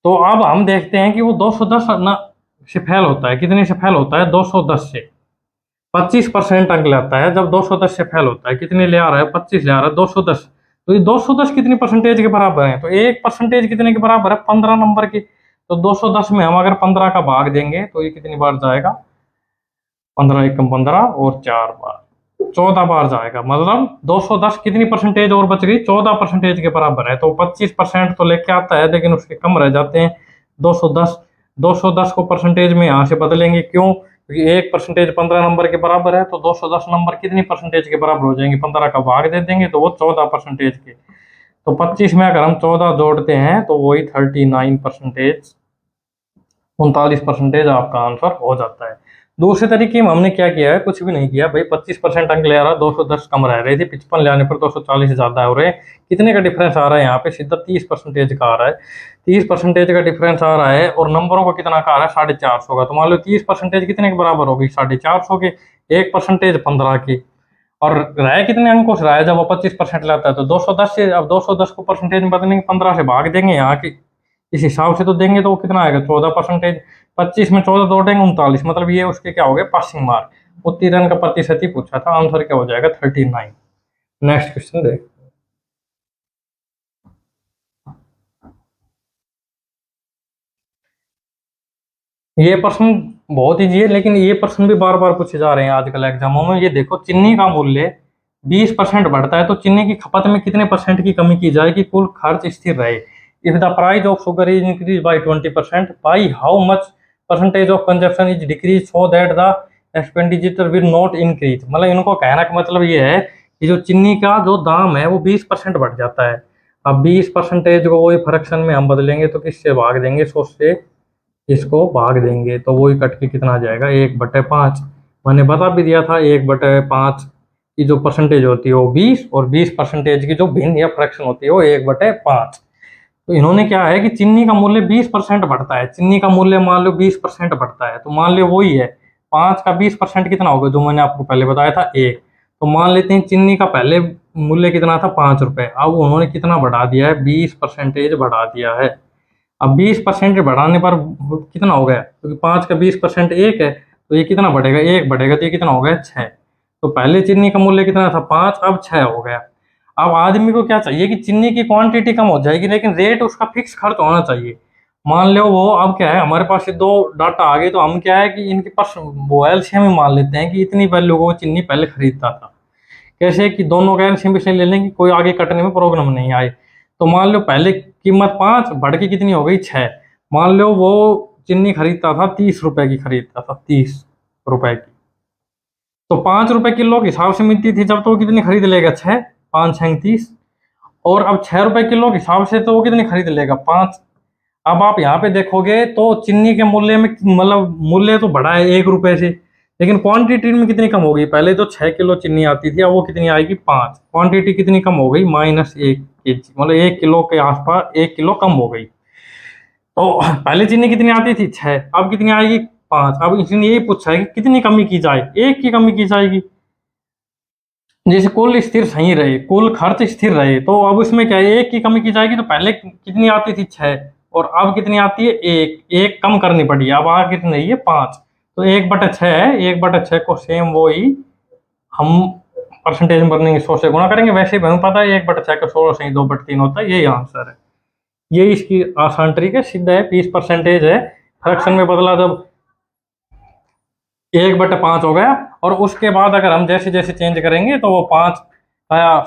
तो अब हम देखते हैं कि वो 210 ना से फेल होता है, कितने से फेल होता है, 210 से, 25% अंक लाता है, जब 210 से फेल होता है, कितने ले आ रहा है, 25 ले आ रहा है, 210। तो ये 210 कितनी परसेंटेज के बराबर है, तो 1% कितने के बराबर है, 15 नंबर की। तो 210 में हम अगर 15 का भाग देंगे तो ये कितनी बार जाएगा, 15 एकम 15, और 4 बार, 14 बार जाएगा, मतलब 210 कितनी परसेंटेज और बच गई, 14% के बराबर है। तो 25% तो लेके आता है, लेकिन उसके कम रह जाते हैं 210। 210 को परसेंटेज में यहाँ से बदलेंगे, क्यों, क्योंकि 1% 15 नंबर के बराबर है, तो 210 नंबर कितनी परसेंटेज के बराबर हो जाएंगे, 15 का भाग दे देंगे तो वो 14% के। तो 25 में अगर हम 14 जोड़ते हैं तो वही 39%, 39% आपका आंसर हो जाता है। दूसरे तरीके में हमने क्या किया है, कुछ भी नहीं किया भाई, 25% अंक ले आ रहा, 210 कम रह रहे थे, 55 ले आने पर 240 ज्यादा हो रहे हैं, कितने का डिफरेंस आ रहा है यहाँ पे, सीधा 30% का आ रहा है, 30% का डिफरेंस आ रहा है, और नंबरों का कितना का आ रहा है, 450 का। तो मान लो 30% कितने के बराबर होगी, 450 के, 1% 15 की, और रहा कितने अंकों से रहा है, जब वो 25% लाता है तो 210 से, अब 210 को परसेंटेज में बदलेंगे, 15 से भाग देंगे यहाँ की, इस हिसाब से तो देंगे, तो वो कितना आएगा, 14%। 25 में 14 जोड़ेंगे 39, मतलब ये उसके क्या हो गए, पासिंग मार्क। उत्तीर्ण का प्रतिशत ही पूछा था, आंसर क्या हो जाएगा, 39। नेक्स्ट क्वेश्चन देख। ये प्रश्न बहुत ईजी है, लेकिन ये प्रश्न भी बार बार पूछे जा रहे हैं आजकल एग्जामों में। ये देखो, चीनी का मूल्य 20% बढ़ता है तो चीनी की खपत में कितने परसेंट की कमी की जाए कि कुल खर्च स्थिर रहे। If the price of sugar is increase by 20%, by how much percentage of consumption is decrease so that the expenditure will not increase. मतलब इनको कहना का मतलब ये है कि जो चीनी का जो दाम है वो 20% बढ़ जाता है। अब 20% को वही फ्रैक्शन में हम बदलेंगे तो किससे भाग देंगे, 100 से इसको भाग देंगे तो वो ही कट के कितना आ जाएगा, 1/5। मैंने बता भी दिया था 1/5 की जो परसेंटेज होती है वो 20, और 20% की जो भिन्न या फ्रैक्शन होती है वो 1/5। तो इन्होंने क्या है कि चीनी का मूल्य 20% बढ़ता है, चीनी का मूल्य मान लो 20% बढ़ता है, तो मान लो वही है, 5 का 20% कितना होगा, जो मैंने आपको पहले बताया था 1। तो मान लेते हैं चीनी का पहले मूल्य कितना था, 5 रुपए, अब उन्होंने कितना बढ़ा दिया है, 20% बढ़ा दिया है। अब 20% बढ़ाने पर कितना हो गया, क्योंकि 5 का 20% 1 है, तो ये कितना बढ़ेगा, 1 बढ़ेगा, तो ये कितना हो गया, 6। तो पहले चीनी का मूल्य कितना था, 5, अब 6 हो गया। अब आदमी को क्या चाहिए कि चीनी की क्वांटिटी कम हो जाएगी, लेकिन रेट उसका फिक्स खर्च होना चाहिए। मान लो वो, अब क्या है, हमारे पास ये दो डाटा आ गए, तो हम क्या है कि इनके पास वो एलसीएम ही मान लेते हैं कि इतनी वैल्यू को चीनी पहले खरीदता था। कैसे कि दोनों का एलसीएम इसलिए ले लेंगे कोई आगे कटने में प्रॉब्लम नहीं आए। तो मान लो पहले कीमत 5 बढ़ के कितनी हो गई, 6। मान लो वो चीनी खरीदता था 30 रुपए की, खरीदता था 30 रुपए की, तो 5 रुपए किलो के हिसाब से मिलती थी जब, तो वो कितनी खरीद लेगा, 6, 5 6 30। और अब 6 रुपए किलो के हिसाब से तो वो कितनी खरीद लेगा, 5। अब आप यहाँ पे देखोगे तो चीनी के मूल्य में, मतलब मूल्य तो बढ़ा है 1 रुपए से, लेकिन क्वांटिटी में कितनी कम हो गई, पहले तो 6 किलो चीनी आती थी, अब वो कितनी आएगी, 5। क्वांटिटी कितनी कम हो गई, -1 kg, मतलब 1 किलो के आसपास, 1 किलो कम हो गई। तो पहले चीनी कितनी आती थी, 6, अब कितनी आएगी, 5। अब इसने यही पूछा है कि कितनी कमी की जाए, 1 की कमी की जाएगी। जैसे कुल स्थिर सही रहे, कुल खर्च स्थिर रहे, तो अब इसमें क्या है, एक की कमी की जाएगी। तो पहले कितनी आती थी, 6, और अब कितनी आती है, एक। एक कम करनी पड़ी, अब आ कितनी रही है, 5। तो 1/6 है, 1/6 को सेम वही हम परसेंटेज में बदलेंगे, 100 से गुणा करेंगे। वैसे भी हमें पता है 1/6 का 16 से 2/3 होता है, यही आंसर है। ये इसकी आसान ट्रिक है, सीधा है, 20% है। फ्रैक्शन में बदला जब 1/5 हो गया, और उसके बाद अगर हम जैसे जैसे चेंज करेंगे तो वो 5 आया,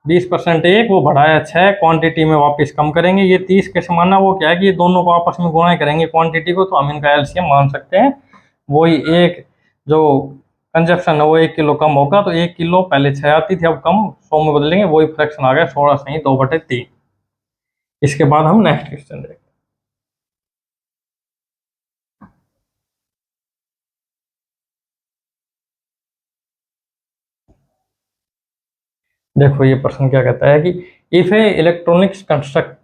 20% एक, वो बढ़ाया 6, क्वांटिटी में वापस कम करेंगे। ये 30 कैसे माना, वो क्या है कि ये दोनों को आपस में गुणा करेंगे क्वांटिटी को, तो हम इनका एलसीएम मान सकते हैं। वही एक जो कंजप्शन है वो 1 किलो कम होगा, तो 1 किलो पहले 6 आती थी, अब कम 100 में बदलेंगे, वही फ्रैक्शन आ गया 16 सही 2/3। इसके बाद हम नेक्स्ट क्वेश्चन देखते हैं। देखो ये प्रश्न क्या कहता है कि if A electronics construct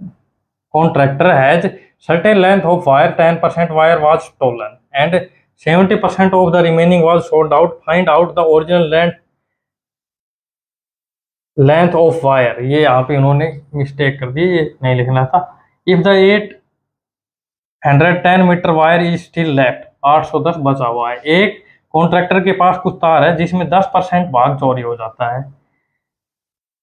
contractor has certain length of wire, 10% wire was stolen and 70% of the remaining was sold out. Find out the original length of wire. ये यहाँ पे इन्होंने मिस्टेक कर दी, ये नहीं लिखना था। If the 810 metre wire is still left, 810 बचा हुआ है। एक कॉन्ट्रैक्टर के पास कुछ तार है जिसमें 10% भाग चोरी हो जाता है,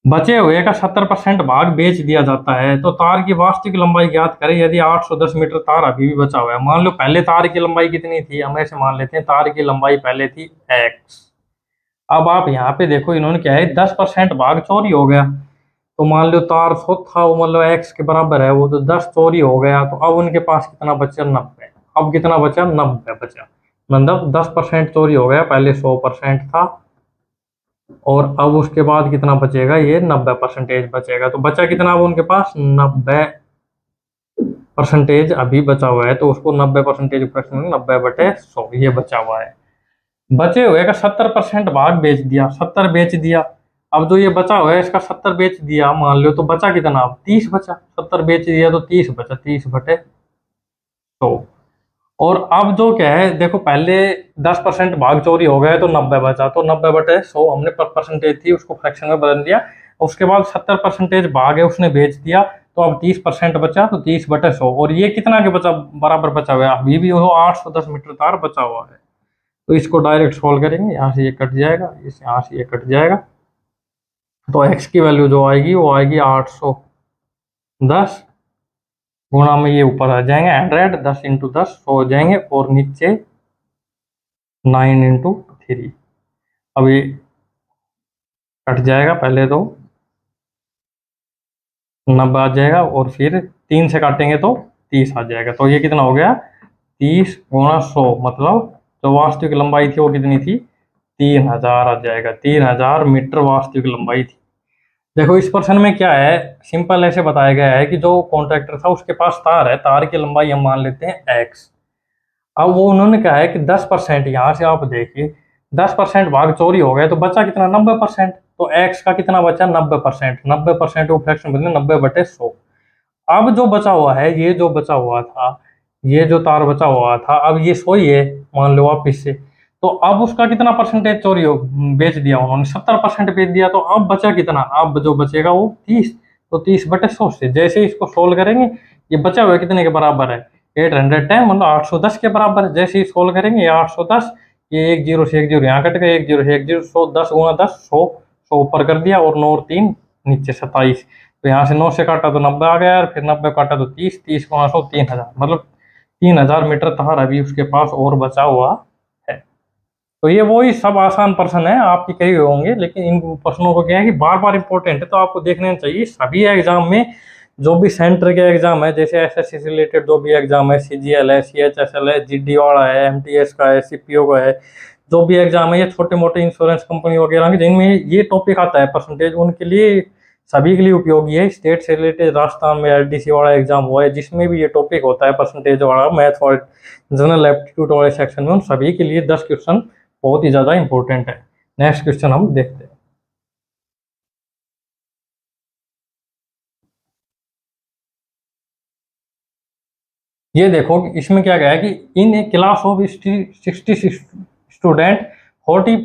बचे हुए का 70% भाग बेच दिया जाता है, तो तार की वास्तविक लंबाई ज्ञात करें। यदि 810 मीटर तार अभी भी बचा हुआ है, मान लो पहले तार की लंबाई कितनी थी, हम ऐसे मान लेते हैं तार की लंबाई पहले थी x। अब आप यहाँ पे देखो, इन्होंने क्या है, 10% भाग चोरी हो गया, तो मान लो तार सो था, वो मतलब x के बराबर है, वो तो 10 चोरी हो गया, तो अब उनके पास कितना बचा, 90। अब कितना बचा, 90 बचा, मतलब 10% चोरी हो गया, पहले 100% था, और अब उसके बाद कितना बचेगा, ये 90% बचेगा। तो बचा कितना अब उनके पास, 90% अभी बचा हुआ है, तो उसको 90% प्रश्न 90/100 ये बचा हुआ है। बचे हुए का 70% भाग बेच दिया, 70 बेच दिया। अब जो ये बचा हुआ है इसका 70 बेच दिया, मान लो, तो बचा कितना, अब 30 बचा। 70 बेच दिया तो 30 बचा, 30/100। और अब जो क्या है, देखो पहले 10% भाग चोरी हो गया तो 90 बचा, तो 90/100 हमने परसेंटेज थी उसको फ्रैक्शन में बदल दिया। उसके बाद 70% भाग है उसने बेच दिया, तो अब 30% बचा, तो 30/100। और ये कितना के बचा, बराबर बचा हुआ है, अभी भी वो 810 मीटर तार बचा हुआ है। तो इसको डायरेक्ट सॉल्व करेंगे, यहाँ से ये कट जाएगा, इस यहाँ से ये कट जाएगा, तो एक्स की वैल्यू जो आएगी वो आएगी 810, गुणा में ये ऊपर आ जाएंगे 100, 10 × 10 100 हो जाएंगे, और नीचे 9 × 3। अभी कट जाएगा, पहले तो 90 आ जाएगा, और फिर 3 से काटेंगे तो 30 आ जाएगा। तो ये कितना हो गया, 30 × 100, मतलब जो वास्तविक लंबाई थी वो कितनी थी, 3000 आ जाएगा। 3000 मीटर वास्तविक लंबाई थी। देखो इस प्रश्न में क्या है, सिंपल ऐसे बताया गया है कि जो कॉन्ट्रैक्टर था उसके पास तार है, तार की लंबाई हम मान लेते हैं x। अब वो उन्होंने कहा है कि 10%, यहाँ से आप देखिए 10% भाग चोरी हो गया, तो बचा कितना, 90%। तो x का कितना बचा, 90%। 90% को फ्रैक्शन बदले 90/100। अब जो बचा हुआ है, ये जो बचा हुआ था, ये जो तार बचा हुआ था, अब ये 100 ही है, मान लो वापिस से। तो अब उसका कितना परसेंटेज चोरी हो, बेच दिया उन्होंने, 70% बेच दिया, तो अब बचा कितना, अब जो बचेगा वो 30। तो 30/100 से जैसे ही इसको सोल्व करेंगे, ये बचा हुआ कितने के बराबर है, 810, मतलब 810 के बराबर है। जैसे ही सोल्व करेंगे, ये 810, ये 1 0 से 1 0 यहाँ कट गया, 1 0 से 1 0, 100, 10 × 10 100, 100 ऊपर कर दिया, और 9 और 3 नीचे 27। तो यहाँ से 9 से काटा तो 90 आ गया, और फिर 90 काटा तो 30, 30 × 100 3000, मतलब 3000 मीटर तार अभी उसके पास और बचा हुआ है। तो ये वही सब आसान प्रश्न है, आपके कई होंगे, लेकिन इन प्रश्नों को क्या है कि बार बार इंपॉर्टेंट है, तो आपको देखना चाहिए सभी एग्जाम में। जो भी सेंटर के एग्जाम है, जैसे एसएससी से रिलेटेड जो भी एग्जाम है, सीजीएल है, सीएचएसएल है, जीडी वाला है, एमटीएस का है, सीपीओ का है, जो भी एग्जाम है, ये छोटे मोटे इंश्योरेंस कंपनी वगैरह के जिनमें ये टॉपिक आता है परसेंटेज, उनके लिए सभी के लिए उपयोगी है। स्टेट से रिलेटेड राजस्थान में एलडीसी वाला एग्जाम हुआ है, जिसमें भी ये टॉपिक होता है परसेंटेज वाला, मैथ और जनरल एप्टीट्यूड वाले सेक्शन में, उन सभी के लिए 10 क्वेश्चन बहुत ही ज़्यादा इंपॉर्टेंट है। नेक्स्ट क्वेश्चन हम देखते हैं। ये देखो इसमें क्या गया है कि in a class of 66 student 40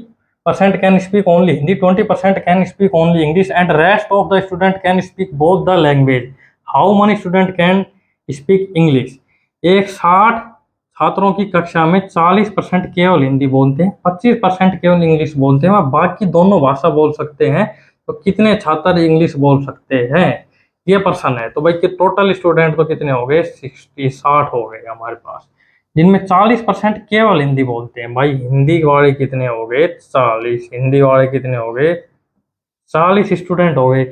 percent can speak only Hindi, 20% can speak only English, and rest of the student can speak both the language. How many student can speak English? एक 60 छात्रों की कक्षा में 40% केवल हिंदी बोलते हैं, 25% केवल इंग्लिश बोलते हैं और बाकी दोनों भाषा बोल सकते हैं। तो कितने छात्र इंग्लिश बोल सकते हैं, ये प्रश्न है। तो भाई कि टोटल स्टूडेंट तो कितने हो गए, 60 हो गए हमारे पास, जिनमें 40% केवल हिंदी बोलते हैं। भाई हिंदी वाले कितने हो गए, 40। हिंदी वाले कितने हो गए, 40 स्टूडेंट हो गए।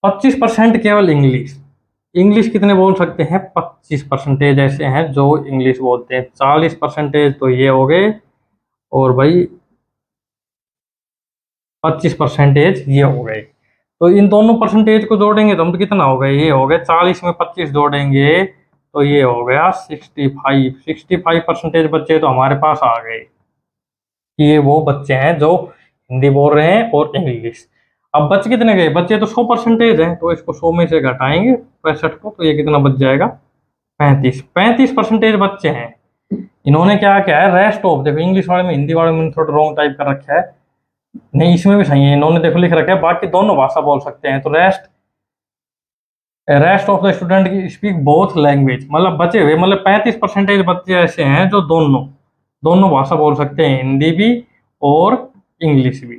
25% केवल इंग्लिश। इंग्लिश कितने बोल सकते हैं, 25% ऐसे हैं जो इंग्लिश बोलते हैं। 40% तो ये हो गए, और भाई 25% ये हो गए। तो इन दोनों परसेंटेज को जोड़ेंगे तो हम तो कितना हो गया, ये हो गया 40 में 25 जोड़ेंगे तो ये हो गया 65% बच्चे तो हमारे पास आ गए कि ये वो बच्चे हैं जो हिंदी बोल रहे हैं और इंग्लिश। अब बच कितने गए, बच्चे तो 100% हैं, तो इसको 100 में से घटाएंगे 65 को, तो ये कितना बच जाएगा, 35% बच्चे हैं। इन्होंने क्या क्या है, रेस्ट ऑफ, देखो इंग्लिश वाले में, हिंदी वाले में थोड़ा रॉन्ग टाइप कर रखा है, नहीं इसमें भी सही है, इन्होंने देखो लिख रखा है बाकी दोनों भाषा बोल सकते हैं। तो रेस्ट ऑफ द स्टूडेंट की स्पीक बोथ लैंग्वेज, मतलब बचे हुए, मतलब 35% बच्चे ऐसे हैं जो दोनों दोनों भाषा बोल सकते हैं, हिंदी भी और इंग्लिश भी।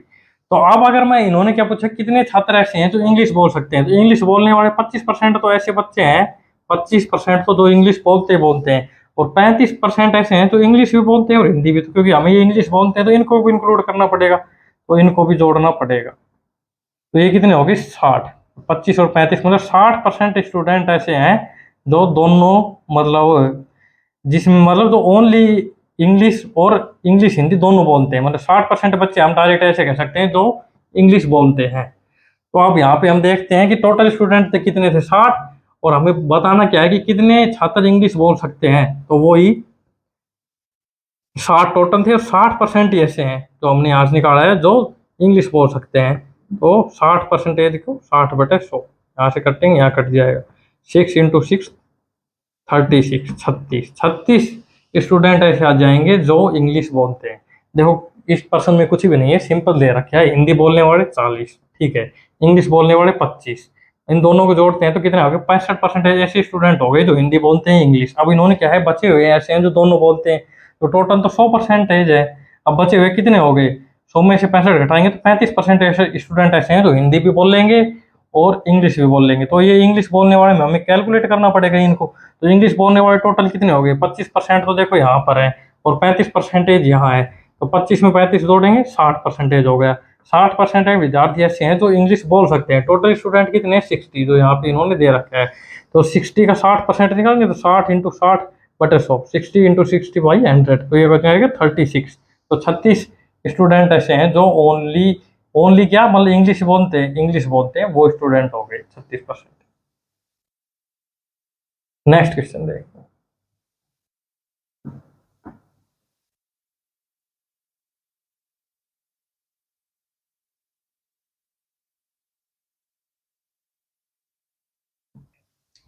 तो अब अगर मैं, इन्होंने क्या पूछा, कितने छात्र ऐसे हैं जो इंग्लिश बोल सकते हैं, तो इंग्लिश बोलने वाले 25% तो ऐसे बच्चे हैं, 25% तो जो इंग्लिश बोलते हैं, और 35% ऐसे हैं जो इंग्लिश भी बोलते हैं और हिंदी भी। तो क्योंकि हमें ये इंग्लिश बोलते हैं तो इनको भी इंक्लूड करना पड़ेगा, तो इनको भी जोड़ना पड़ेगा। तो ये कितने हो गए, 60। 25 और 35 मतलब 60% स्टूडेंट ऐसे हैं जो दोनों, मतलब जिसमें, मतलब जो ओनली इंग्लिश और इंग्लिश हिंदी दोनों बोलते हैं, मतलब 60% बच्चे हम डायरेक्ट ऐसे कह सकते हैं जो इंग्लिश बोलते हैं। तो अब यहाँ पे हम देखते हैं कि टोटल स्टूडेंट थे कितने थे, 60, और हमें बताना क्या है कि कितने छात्र इंग्लिश बोल सकते हैं, तो वो ही 60 टोटल थे, और 60% ही ऐसे हैं जो हमने आज निकाला है जो इंग्लिश बोल सकते हैं। तो 60% को 60/100 यहाँ से कटेंगे, यहाँ कट जाएगा, 6 × 6 36, 36 स्टूडेंट ऐसे आ जाएंगे जो इंग्लिश बोलते हैं। देखो इस पर्सन में कुछ भी नहीं है, सिंपल दे रखा है, हिंदी बोलने वाले 40, ठीक है, इंग्लिश बोलने वाले 25, इन दोनों को जोड़ते हैं तो कितने हो गए, 65% ऐसे स्टूडेंट हो गए जो हिंदी बोलते हैं इंग्लिश। अब इन्होंने क्या है, बचे हुए ऐसे हैं जो दोनों बोलते हैं, तो टोटल तो 100% है। अब बचे हुए कितने हो गए, 100 में से 65 घटाएंगे तो 35% ऐसे स्टूडेंट ऐसे हैं जो हिंदी भी बोल लेंगे और इंग्लिश भी बोल लेंगे। तो ये इंग्लिश बोलने वाले में हमें कैलकुलेट करना पड़ेगा इनको। तो इंग्लिश बोलने वाले टोटल कितने हो गए, 25% तो देखो यहाँ पर है और 35% यहाँ है, तो 25 में 35 जोड़ेंगे 60% हो गया। 60% विद्यार्थी ऐसे हैं जो इंग्लिश बोल सकते हैं। टोटल स्टूडेंट कितने, 60, जो यहाँ पे इन्होंने दे रखा है। तो 60 का 60% निकालेंगे तो 60 × 60/100, 60 × 60/100, तो ये बचेगा 36। तो 36 स्टूडेंट ऐसे हैं जो ओनली क्या, मतलब इंग्लिश बोलते हैं, वो स्टूडेंट हो गए 36%। नेक्स्ट क्वेश्चन देखते हैं।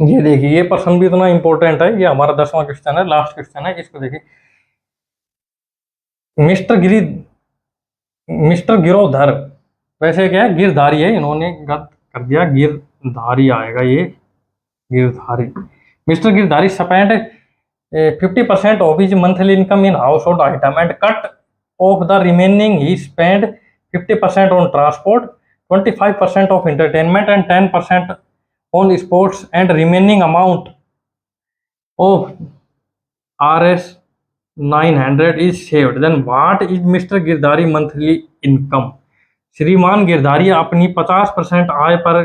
ये देखिए, ये प्रश्न भी इतना इंपॉर्टेंट है, ये हमारा 10वां क्वेश्चन है, लास्ट क्वेश्चन है, इसको देखिए। मिस्टर गिरोधर, वैसे क्या है, गिरधारी है, इन्होंने गलत कर दिया, गिरधारी आएगा ये, Girdhari. Mister Girdhari spend 50% of his monthly income in house hold item and cut off the remaining he spend 50% on transport, 25% of entertainment and 10% on sports, and remaining amount of Rs 900 is saved. Then what is Mr. Girdhari monthly income? श्रीमान गिरधारी अपनी 50% आय पर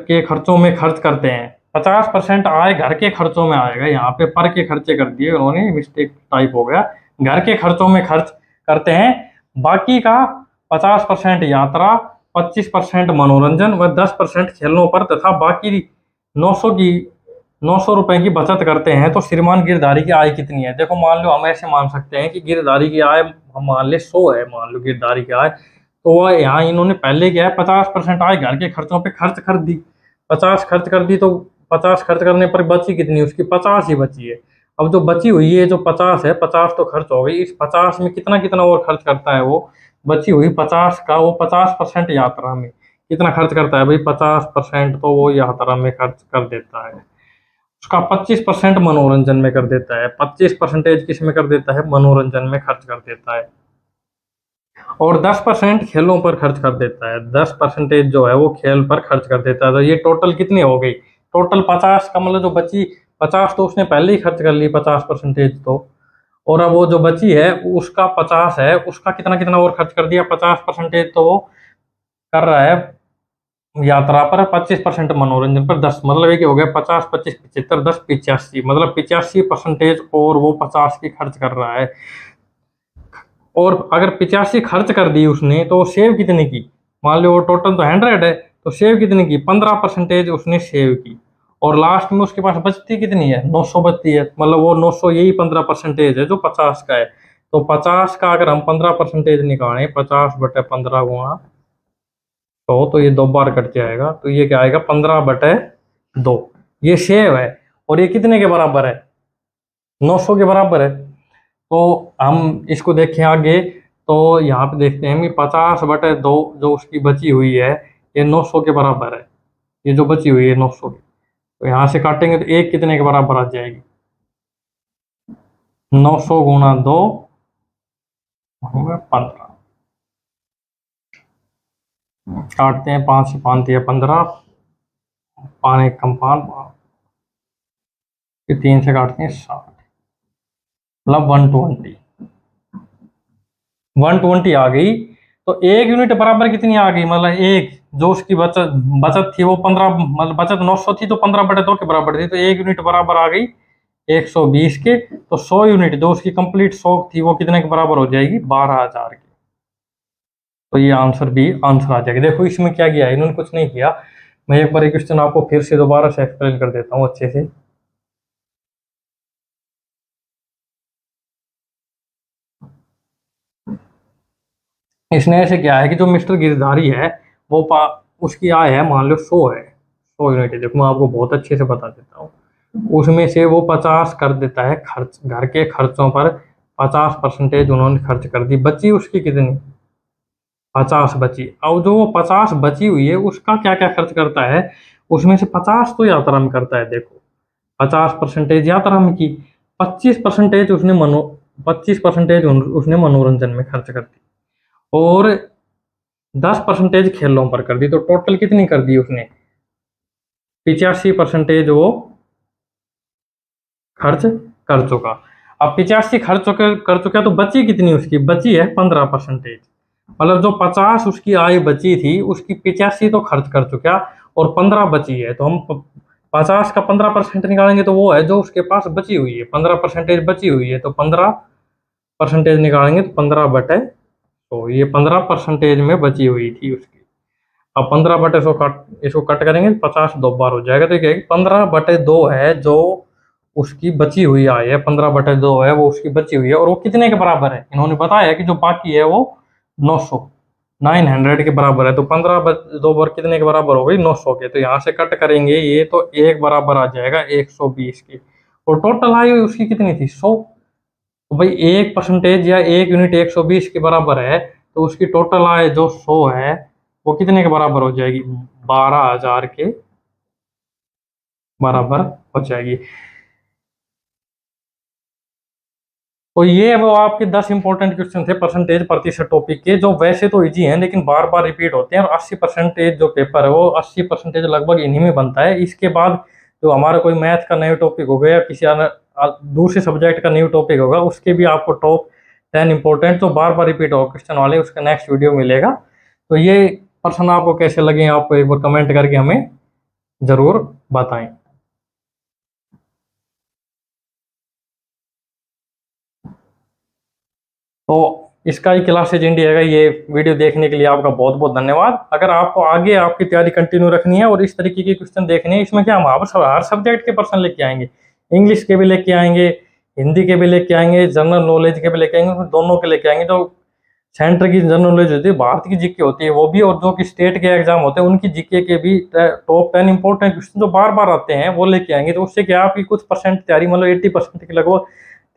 के खर्चों में खर्च करते हैं। 50% आय घर के खर्चों में आएगा, यहाँ पे पर के खर्चे कर दिए उन्होंने, मिस्टेक टाइप हो गया, घर के खर्चों में खर्च करते हैं। बाकी का 50% यात्रा, 25% मनोरंजन व 10% खेलों पर, तथा बाकी 900 रुपए की बचत करते हैं। तो श्रीमान गिरधारी की आय कितनी है? देखो मान लो हम ऐसे मान सकते हैं कि गिरधारी की आय हम मान ले 100 है, मान लो गिरधारी की आय, तो वह यहाँ इन्होंने पहले क्या है 50% आय घर के खर्चों पे खर्च कर दी, 50 खर्च कर दी, तो 50 खर्च करने पर बची कितनी, उसकी 50 ही बची है। अब जो बची हुई है जो 50 है, 50 तो खर्च हो गई, इस 50 में कितना कितना और खर्च करता है वो, बची हुई 50 का वो 50% यात्रा में कितना खर्च करता है भाई, 50% तो वो यात्रा में खर्च कर देता है। उसका 25% मनोरंजन में कर देता है, 25% किस में कर देता है, मनोरंजन में खर्च कर देता है। और 10% खेलों पर खर्च कर देता है, 10% जो है वो खेल पर खर्च कर देता है। तो ये टोटल कितनी हो गई, टोटल 50 का मतलब जो बची 50 तो उसने पहले ही खर्च कर ली 50% तो, और अब वो जो बची है उसका 50 है, उसका कितना कितना और खर्च कर दिया, 50% तो वो कर रहा है यात्रा पर, 25% मनोरंजन पर, 10 मतलब ये क्या हो गया, 50 25 75 10 85, मतलब 85% और वो 50 की खर्च कर रहा है। और अगर 85 खर्च कर दी उसने तो सेव कितने की, मान लो वो टोटल तो 100 है, तो सेव कितने की, 15% उसने सेव की। और लास्ट में उसके पास बचती कितनी है, 900 बचती है, मतलब वो 900 यही 15% है जो 50 का है। तो 50 का अगर हम 15% निकालें, 50/15 गुणा तो ये 2 बार कट जाएगा, तो ये क्या आएगा, 15/2। ये सेव है, और ये कितने के बराबर है, 900 के बराबर है। तो हम इसको देखें आगे, तो यहाँ पे देखते हैं कि 50/2 जो उसकी बची हुई है ये 900 के बराबर है, ये जो बची हुई है 900 की। तो यहाँ से काटेंगे तो एक कितने के बराबर आ जाएगी, 900 × 2 15। काटते हैं, 5 से 5 दिया 15, 5 एक कम 5, फिर 3 से काटते हैं 60, मतलब 120, 120 आ गई। तो 1 यूनिट बराबर कितनी आ गई, मतलब एक जो उसकी बचत बचत थी वो 15, मतलब बचत 900 थी तो 15/2 के बराबर थी, तो 1 यूनिट बराबर आ गई 120 के। तो 100 यूनिट जो उसकी कंप्लीट शौक थी वो कितने के बराबर हो जाएगी, 12,000 की। तो ये आंसर भी आंसर आ जाएगा। देखो इसमें क्या किया है, इन्होंने कुछ नहीं किया। मैं एक बार ये क्वेश्चन आपको फिर से दोबारा से एक्सप्लेन कर देता हूँ अच्छे से। इसने ऐसे क्या है कि जो मिस्टर गिरधारी है वो उसकी आय है मान लो 100 है, 100 यूनिट है। देखो मैं आपको बहुत अच्छे से बता देता हूँ, उसमें से वो 50 कर देता है खर्च, घर के खर्चों पर 50% उन्होंने खर्च कर दी, बची उसकी कितनी, 50 बची। अब जो वो 50 बची हुई है उसका क्या क्या खर्च करता है, उसमें से 50 तो यात्रा में करता है। देखो 50% यात्रा में की, 25% उसने 25% उसने मनोरंजन में खर्च कर दी, और 10% खेलों पर कर दी। तो टोटल कितनी कर दी उसने, 85% वो खर्च कर चुका। अब 85 कर चुका तो बची कितनी उसकी, बची है 15%। मतलब जो 50 उसकी आय बची थी उसकी 85 तो खर्च कर चुका, और 15 बची है। तो हम 50 का 15% निकालेंगे तो वो है जो उसके पास बची हुई है, 15% बची हुई है, तो 15% निकालेंगे तो 15/, तो ये 15% में बची हुई थी उसकी। अब 15/100 काट, इसको कट करेंगे 50 2 बार हो जाएगा, तो क्या है, 15/2 है जो उसकी बची हुई आय है, 15/2 है वो उसकी बची हुई है। और वो कितने के बराबर है, इन्होंने बताया कि जो बाकी है वो 900 900 के बराबर है। तो 15/2 कितने के बराबर हो गई, 900 के। तो यहाँ से कट करेंगे ये, तो एक बराबर आ जाएगा 120 के। और टोटल आय उसकी कितनी थी, 100। तो भाई 1% या 1 यूनिट 120 के बराबर है, तो उसकी टोटल आय जो 100 है वो कितने के बराबर हो जाएगी, 12,000 के बराबर हो जाएगी। तो ये वो आपके 10 इंपॉर्टेंट क्वेश्चन थे परसेंटेज प्रतिशत टॉपिक के, जो वैसे तो इजी हैं लेकिन बार बार रिपीट होते हैं। और 80% जो पेपर है वो 80% लगभग इन्हीं में बनता है। इसके बाद जो हमारा कोई मैथ का नया टॉपिक हो गया या किसी दूसरे सब्जेक्ट का न्यू टॉपिक होगा, उसके भी आपको टॉप 10 इंपॉर्टेंट जो बार बार रिपीट हो क्वेश्चन वाले, उसका नेक्स्ट वीडियो मिलेगा। तो ये पर्सन आपको कैसे लगे, आपको एक बार कमेंट करके हमें जरूर बताएं। तो इसका ही क्लासेज इंडिया का ये वीडियो देखने के लिए आपका बहुत बहुत धन्यवाद। अगर आपको आगे आपकी तैयारी कंटिन्यू रखनी है और इस तरीके के क्वेश्चन देखने हैं, इसमें क्या हम हर सब्जेक्ट के पर्सन लेके आएंगे, इंग्लिश के भी लेके आएंगे, हिंदी के भी लेके आएंगे, जनरल नॉलेज के भी लेके आएंगे, दोनों के लेके आएंगे। तो सेंटर की जनरल नॉलेज होती है, भारत की जीके होती है वो भी, और जो कि स्टेट के एग्जाम होते हैं उनकी जीके के भी टॉप 10 इंपॉर्टेंट क्वेश्चन जो बार बार आते हैं वो लेके आएंगे। तो उससे क्या आपकी कुछ परसेंट तैयारी, मतलब 80% की लगभग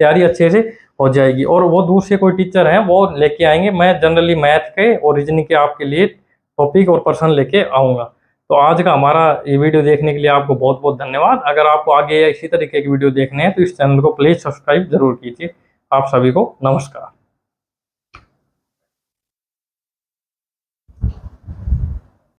तैयारी अच्छे से हो जाएगी। और वो दूसरे कोई टीचर हैं वो लेके आएंगे, मैं जनरली मैथ के और रीजनिंग के आपके लिए टॉपिक और पर्सन लेके आऊँगा। तो आज का हमारा ये वीडियो देखने के लिए आपको बहुत बहुत धन्यवाद। अगर आपको आगे इसी तरीके की वीडियो देखने हैं तो इस चैनल को प्लीज़ सब्सक्राइब जरूर कीजिए। आप सभी को नमस्कार।